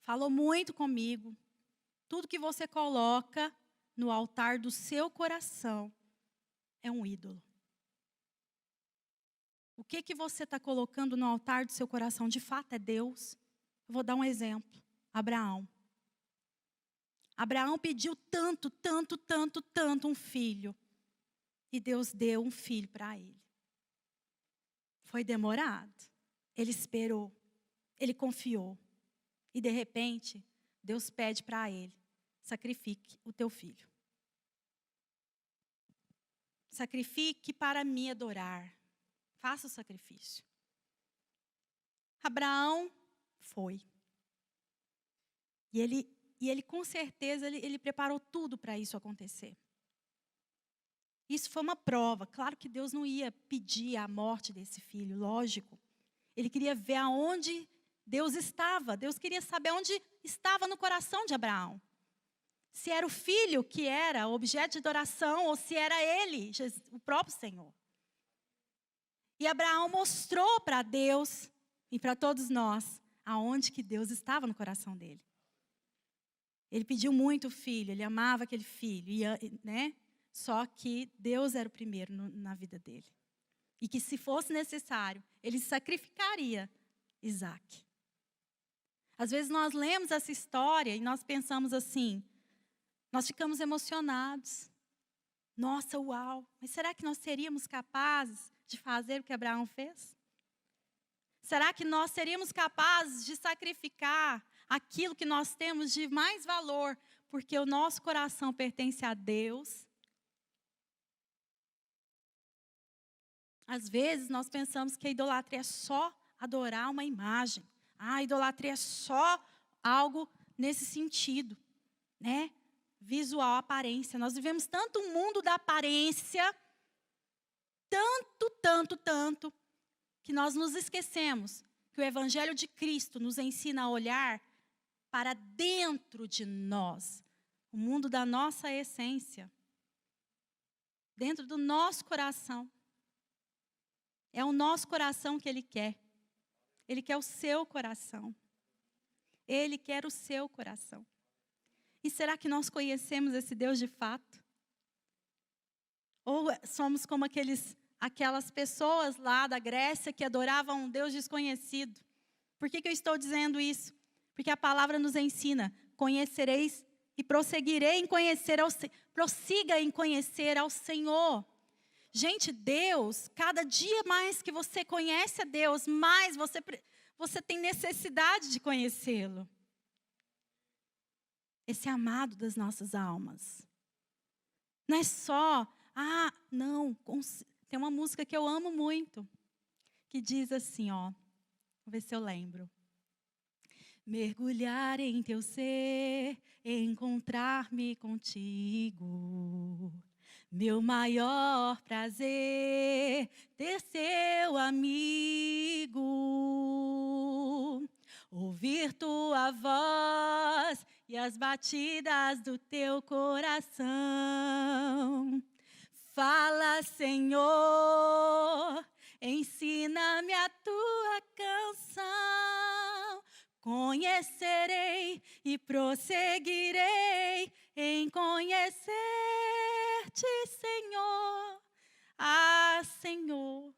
Falou muito comigo. Tudo que você coloca no altar do seu coração é um ídolo. O que você está colocando no altar do seu coração? De fato é Deus? Eu vou dar um exemplo. Abraão. Abraão pediu tanto, tanto, tanto, tanto um filho. E Deus deu um filho para ele. Foi demorado. Ele esperou. Ele confiou. E de repente, Deus pede para ele: sacrifique o teu filho. Sacrifique para me adorar. Faça o sacrifício. Abraão foi. E ele com certeza, ele preparou tudo para isso acontecer. Isso foi uma prova. Claro que Deus não ia pedir a morte desse filho, lógico. Ele queria ver aonde Deus estava. Deus queria saber onde estava no coração de Abraão. Se era o filho que era objeto de adoração ou se era ele, o próprio Senhor. E Abraão mostrou para Deus e para todos nós aonde que Deus estava no coração dele. Ele pediu muito o filho, ele amava aquele filho, né? Só que Deus era o primeiro na vida dele. E que se fosse necessário, ele sacrificaria Isaac. Às vezes nós lemos essa história e nós pensamos assim, nós ficamos emocionados. Nossa, uau! Mas será que nós seríamos capazes de fazer o que Abraão fez? Será que nós seríamos capazes de sacrificar aquilo que nós temos de mais valor, porque o nosso coração pertence a Deus? Às vezes nós pensamos que a idolatria é só adorar uma imagem. A idolatria é só algo nesse sentido, né? Visual, aparência. Nós vivemos tanto um mundo da aparência, tanto, que nós nos esquecemos que o Evangelho de Cristo nos ensina a olhar para dentro de nós, o mundo da nossa essência, dentro do nosso coração. É o nosso coração que Ele quer. Ele quer o seu coração. Ele quer o seu coração. E será que nós conhecemos esse Deus de fato? Ou somos como aquelas pessoas lá da Grécia que adoravam um Deus desconhecido? Por que eu estou dizendo isso? Porque a palavra nos ensina: conhecereis e prosseguirei em conhecer prossiga em conhecer ao Senhor. Gente, Deus, cada dia mais que você conhece a Deus, mais você tem necessidade de conhecê-lo. Esse amado das nossas almas. Não é só, não, tem uma música que eu amo muito, que diz assim, ó, vou ver se eu lembro. Mergulhar em teu ser, encontrar-me contigo. Meu maior prazer, ter seu amigo. Ouvir tua voz e as batidas do teu coração. Fala, Senhor, ensina-me a tua canção. Conhecerei e prosseguirei em conhecer-te, Senhor. Senhor.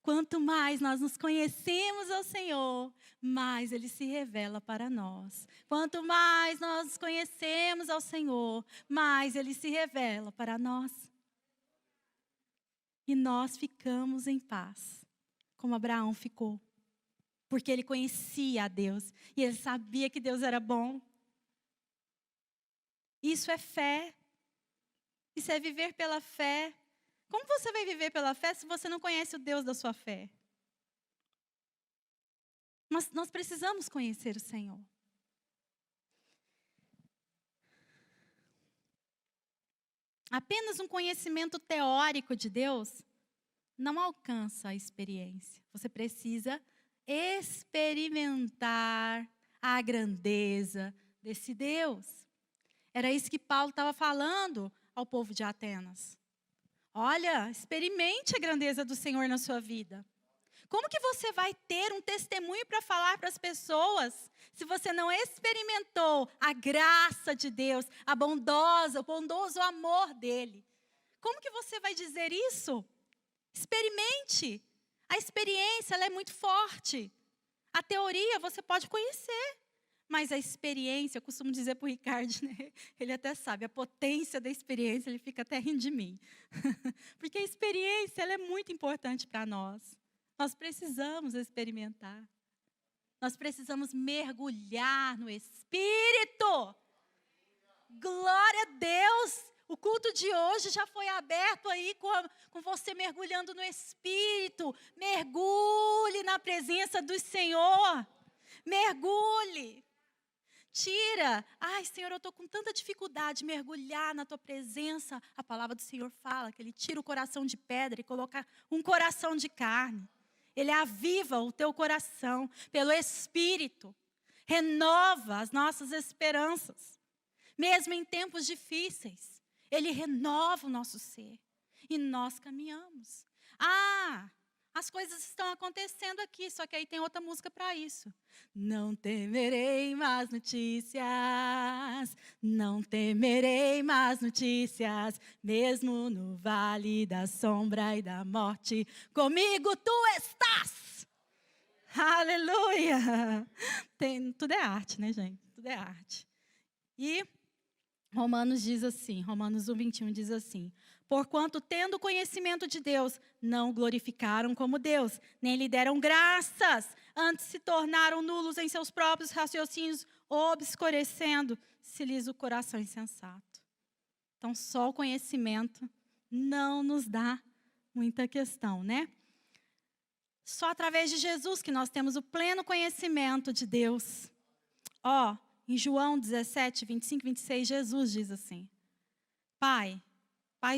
Quanto mais nós nos conhecemos ao Senhor, mais Ele se revela para nós. Quanto mais nós nos conhecemos ao Senhor, mais Ele se revela para nós. E nós ficamos em paz, como Abraão ficou. Porque ele conhecia a Deus e ele sabia que Deus era bom. Isso é fé. Isso é viver pela fé. Como você vai viver pela fé se você não conhece o Deus da sua fé? Mas nós precisamos conhecer o Senhor. Apenas um conhecimento teórico de Deus não alcança a experiência. Você precisa experimentar a grandeza desse Deus. Era isso que Paulo estava falando ao povo de Atenas. Olha, experimente a grandeza do Senhor na sua vida. Como que você vai ter um testemunho para falar para as pessoas se você não experimentou a graça de Deus, o bondoso amor dele? Como que você vai dizer isso? Experimente. A experiência ela é muito forte. A teoria você pode conhecer, Mas a experiência, eu costumo dizer para o Ricardo, né? Ele até sabe, a potência da experiência, ele fica até rindo de mim. Porque a experiência, ela é muito importante para nós. Nós precisamos experimentar. Nós precisamos mergulhar no Espírito. Glória a Deus! O culto de hoje já foi aberto aí com você mergulhando no Espírito. Mergulhe na presença do Senhor. Mergulhe. Tira. Ai, Senhor, eu estou com tanta dificuldade de mergulhar na tua presença. A palavra do Senhor fala que Ele tira o coração de pedra e coloca um coração de carne. Ele aviva o teu coração pelo Espírito. Renova as nossas esperanças. Mesmo em tempos difíceis, Ele renova o nosso ser. E nós caminhamos. As coisas estão acontecendo aqui, só que aí tem outra música para isso. Não temerei más notícias, não temerei más notícias, mesmo no vale da sombra e da morte, comigo tu estás. Aleluia! Tudo é arte, né, gente? Tudo é arte. E Romanos diz assim, Romanos 1:21 diz assim: porquanto, tendo conhecimento de Deus, não o glorificaram como Deus, nem lhe deram graças, antes se tornaram nulos em seus próprios raciocínios, obscurecendo-se-lhes o coração insensato. Então, só o conhecimento não nos dá muita questão, né? Só através de Jesus que nós temos o pleno conhecimento de Deus. Em João 17, 25, 26, Jesus diz assim: Pai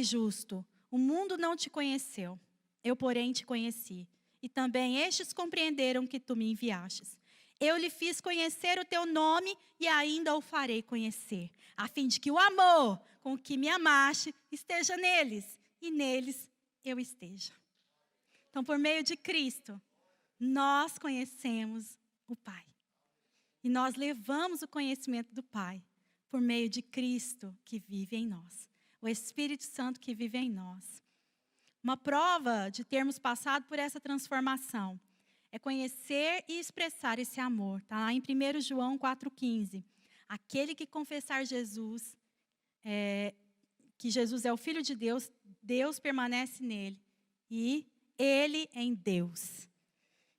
justo, o mundo não te conheceu, eu, porém, te conheci. E também estes compreenderam que tu me enviastes. Eu lhe fiz conhecer o teu nome e ainda o farei conhecer, a fim de que o amor com que me amaste esteja neles e neles eu esteja. Então, por meio de Cristo, nós conhecemos o Pai. E nós levamos o conhecimento do Pai por meio de Cristo que vive em nós. O Espírito Santo que vive em nós. Uma prova de termos passado por essa transformação é conhecer e expressar esse amor. Está lá em 1 João 4,15. Aquele que confessar Jesus, que Jesus é o Filho de Deus, Deus permanece nele e ele em Deus.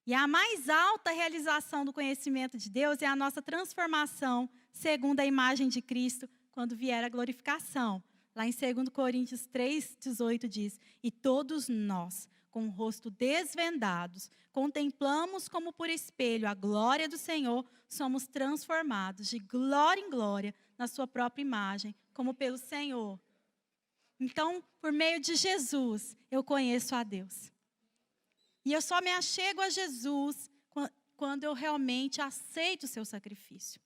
E a mais alta realização do conhecimento de Deus é a nossa transformação segundo a imagem de Cristo quando vier a glorificação. Lá em 2 Coríntios 3,18 diz: e todos nós, com o rosto desvendados, contemplamos como por espelho a glória do Senhor, somos transformados de glória em glória na sua própria imagem, como pelo Senhor. Então, por meio de Jesus, eu conheço a Deus. E eu só me achego a Jesus quando eu realmente aceito o seu sacrifício.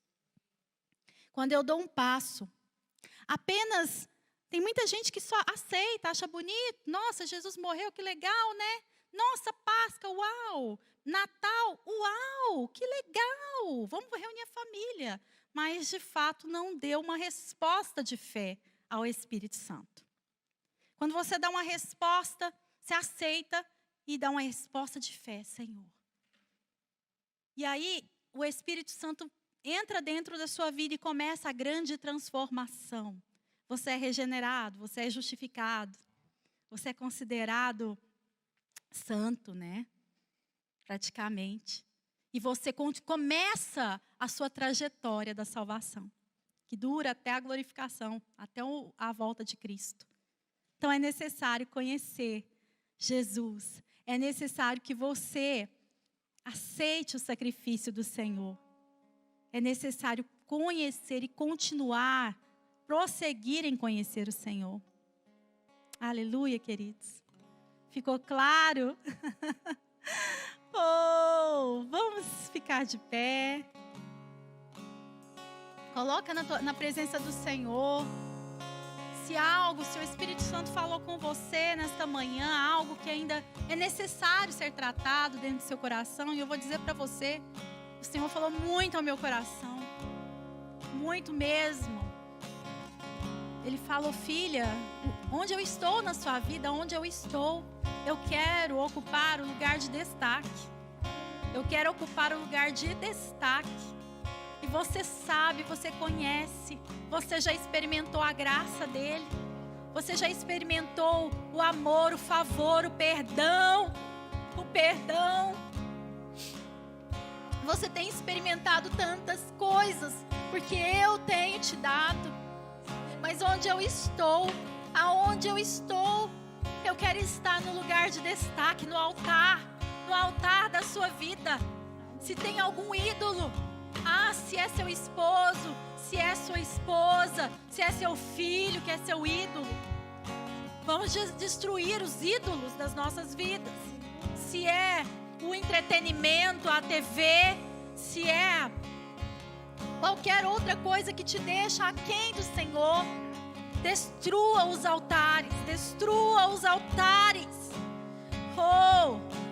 Quando eu dou um passo. Tem muita gente que só aceita, acha bonito. Nossa, Jesus morreu, que legal, né? Nossa, Páscoa, uau! Natal, uau! Que legal! Vamos reunir a família. Mas, de fato, não deu uma resposta de fé ao Espírito Santo. Quando você dá uma resposta, você aceita e dá uma resposta de fé, Senhor. E aí, o Espírito Santo entra dentro da sua vida e começa a grande transformação. Você é regenerado, você é justificado, você é considerado santo, né? Praticamente. E você começa a sua trajetória da salvação, que dura até a glorificação, até a volta de Cristo. Então, é necessário conhecer Jesus. É necessário que você aceite o sacrifício do Senhor. É necessário conhecer e continuar, prosseguir em conhecer o Senhor. Aleluia, queridos. Ficou claro? Vamos ficar de pé. Coloca na presença do Senhor. Se o Espírito Santo falou com você nesta manhã, algo que ainda é necessário ser tratado dentro do seu coração, e eu vou dizer para você, o Senhor falou muito ao meu coração, muito mesmo. Ele falou: filha, onde eu estou na sua vida, onde eu estou, eu quero ocupar o lugar de destaque. Eu quero ocupar o lugar de destaque. E você sabe, você conhece, você já experimentou a graça dele, você já experimentou o amor, o favor, o perdão. Você tem experimentado tantas coisas, porque eu tenho te dado. Mas onde eu estou, aonde eu estou, eu quero estar no lugar de destaque, no altar da sua vida. Se tem algum ídolo, se é seu esposo, se é sua esposa, se é seu filho que é seu ídolo, vamos destruir os ídolos das nossas vidas. Se é o entretenimento, a TV, se é qualquer outra coisa que te deixa aquém do Senhor, destrua os altares,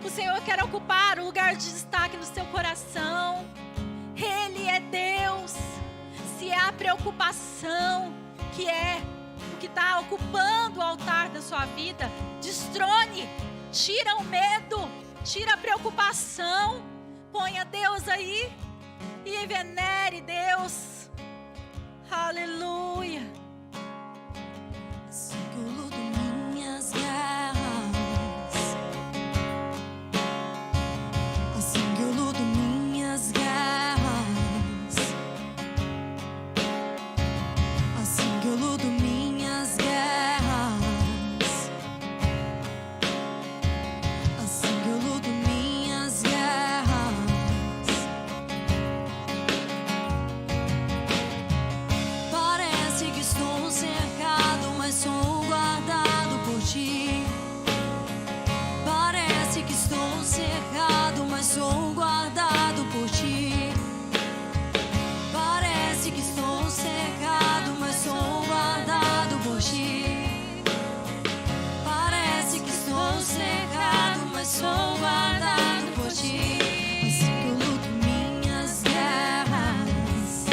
o Senhor quer ocupar o lugar de destaque no seu coração. Ele é Deus. Se é a preocupação que é o que está ocupando o altar da sua vida, destrone, tira o medo, tira a preocupação, ponha Deus aí e venere Deus. Aleluia. Assim que eu luto minhas guerras, assim que eu luto minhas guerras, assim que eu luto minhas guerras, assim que eu luto minhas guerras. Parece que estou cercado, mas sou guardado por ti. Parece que estou cercado, mas sou guardado por ti. Parece que estou cercado, mas sou guardado por ti. Parece que estou cercado, mas sou guardado por ti. Assim que eu luto minhas guerras,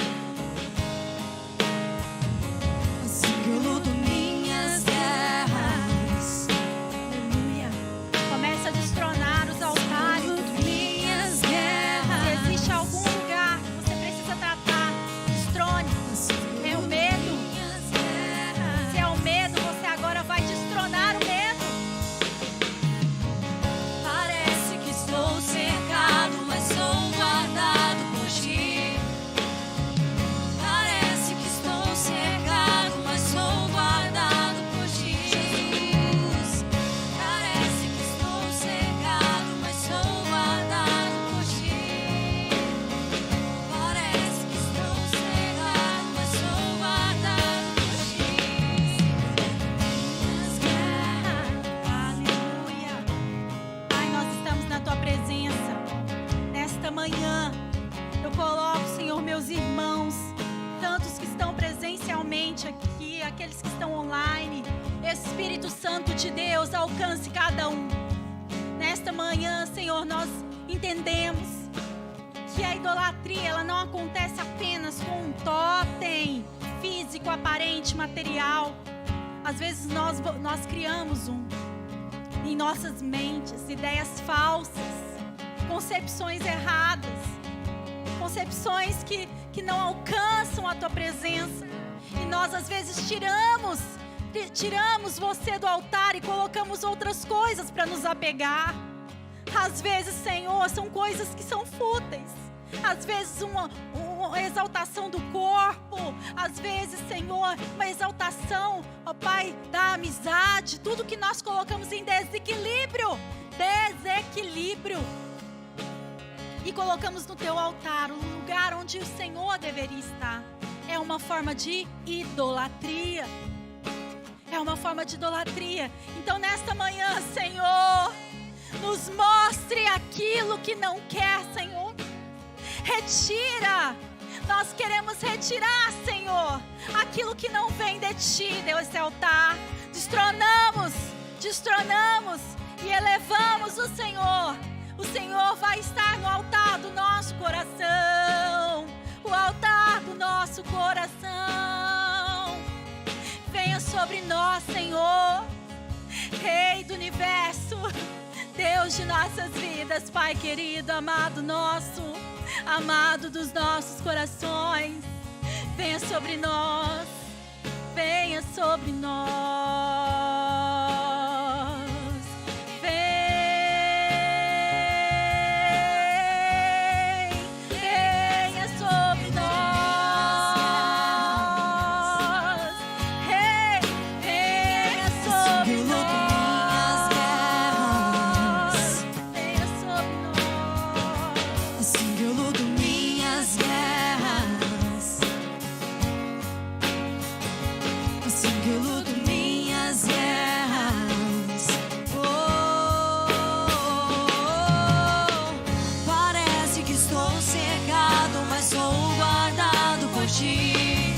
assim que eu luto minhas guerras. Aleluia. Comece a destronar os altares. Minhas Se guerras. existe algum lugar que você precisa tratar, destrone. É o medo. Minhas guerras. Se é o medo, você agora vai destronar o medo. Parece que estou cercado, mas sou guardado por ti. Parece que estou cercado, mas sou guardado por ti. Jesus. Parece que estou cercado, mas sou guardado por ti. Parece que estou cercado, mas sou guardado por ti. Minhas guerras. Aleluia. Pai, nós estamos na tua presença. Nesta manhã, eu coloco, Senhor, meus irmãos, tantos que estão presencialmente aqui, aqueles que estão online. Espírito Santo de Deus, alcance cada um. Nesta manhã, Senhor, nós entendemos que a idolatria, ela não acontece apenas com um totem físico, aparente, material. Às vezes nós criamos em nossas mentes ideias falsas, concepções erradas, concepções que não alcançam a tua presença. E nós às vezes tiramos você do altar e colocamos outras coisas para nos apegar. Às vezes, Senhor, são coisas que são fúteis. Às vezes uma exaltação do corpo. Às vezes, Senhor, uma exaltação, ó Pai, da amizade. Tudo que nós colocamos em desequilíbrio. E colocamos no teu altar, o lugar onde o Senhor deveria estar. É uma forma de idolatria. É uma forma de idolatria. Então, nesta manhã, Senhor, nos mostre aquilo que não quer, Senhor. Retira. Nós queremos retirar, Senhor, aquilo que não vem de ti, Deus, esse altar. Destronamos e elevamos o Senhor. O Senhor vai estar no altar do nosso coração. O altar do nosso coração. Venha sobre nós, Senhor, Rei do Universo, Deus de nossas vidas, Pai querido, amado nosso. amado dos nossos corações, venha sobre nós, venha sobre nós. Venha sobre nós. Venha sobre nós. Venha sobre nós. Assim que eu luto minhas guerras, assim que eu luto minhas guerras. Parece que estou cercado, mas sou guardado por ti.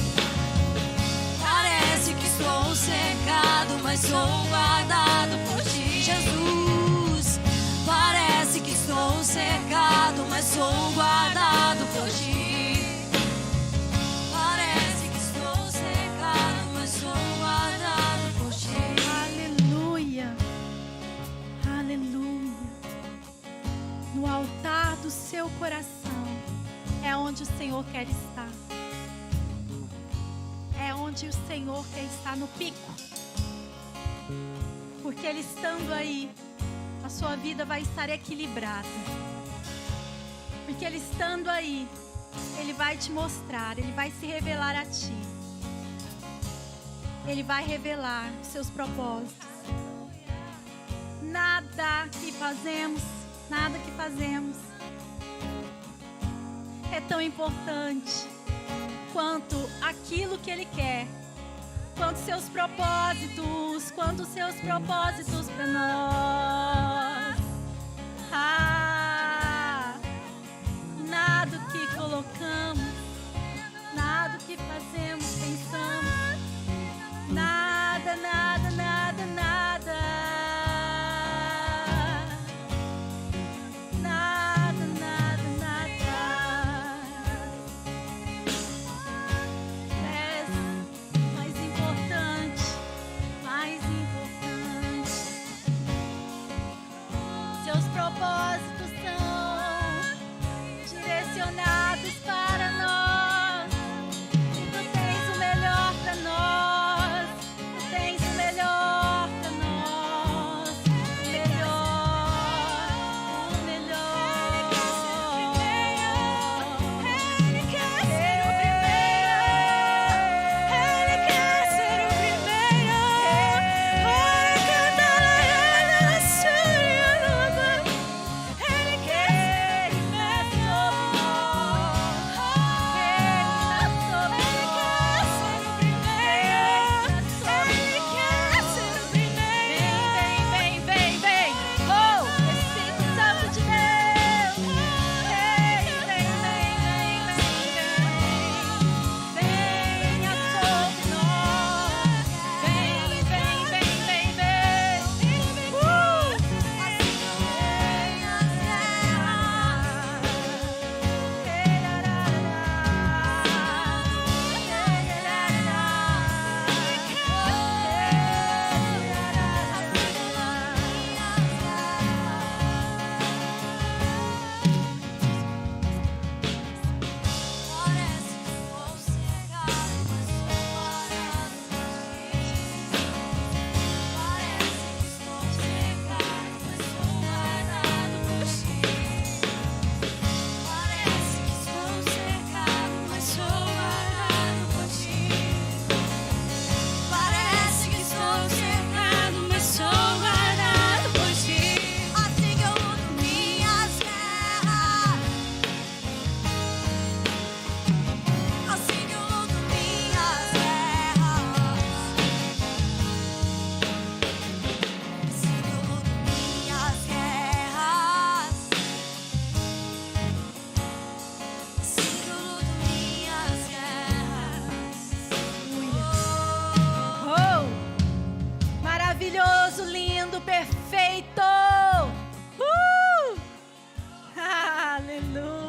Parece que estou cercado, mas sou guardado por ti, Jesus. Parece que estou cercado, mas sou guardado por ti. Parece que estou cercado, mas sou guardado por ti. Aleluia, aleluia. No altar do seu coração é onde o Senhor quer estar. É onde o Senhor quer estar, no pico. Porque Ele estando aí, a sua vida vai estar equilibrada. Porque Ele estando aí, Ele vai te mostrar, Ele vai se revelar a ti. Ele vai revelar os seus propósitos. Nada que fazemos é tão importante quanto aquilo que Ele quer, quanto seus propósitos para nós. Nada que colocamos, nada que fazemos, pensamos, nada, nada, nada, nada. Nada, nada, nada. É mais importante, mais importante. Seus propósitos são direcionados para nós. E tu tens o melhor para nós. Tu tens o melhor para nós. O melhor, o melhor. Ele quer ser o primeiro. Ele quer ser o primeiro. Ele quer perfeito. Aleluia.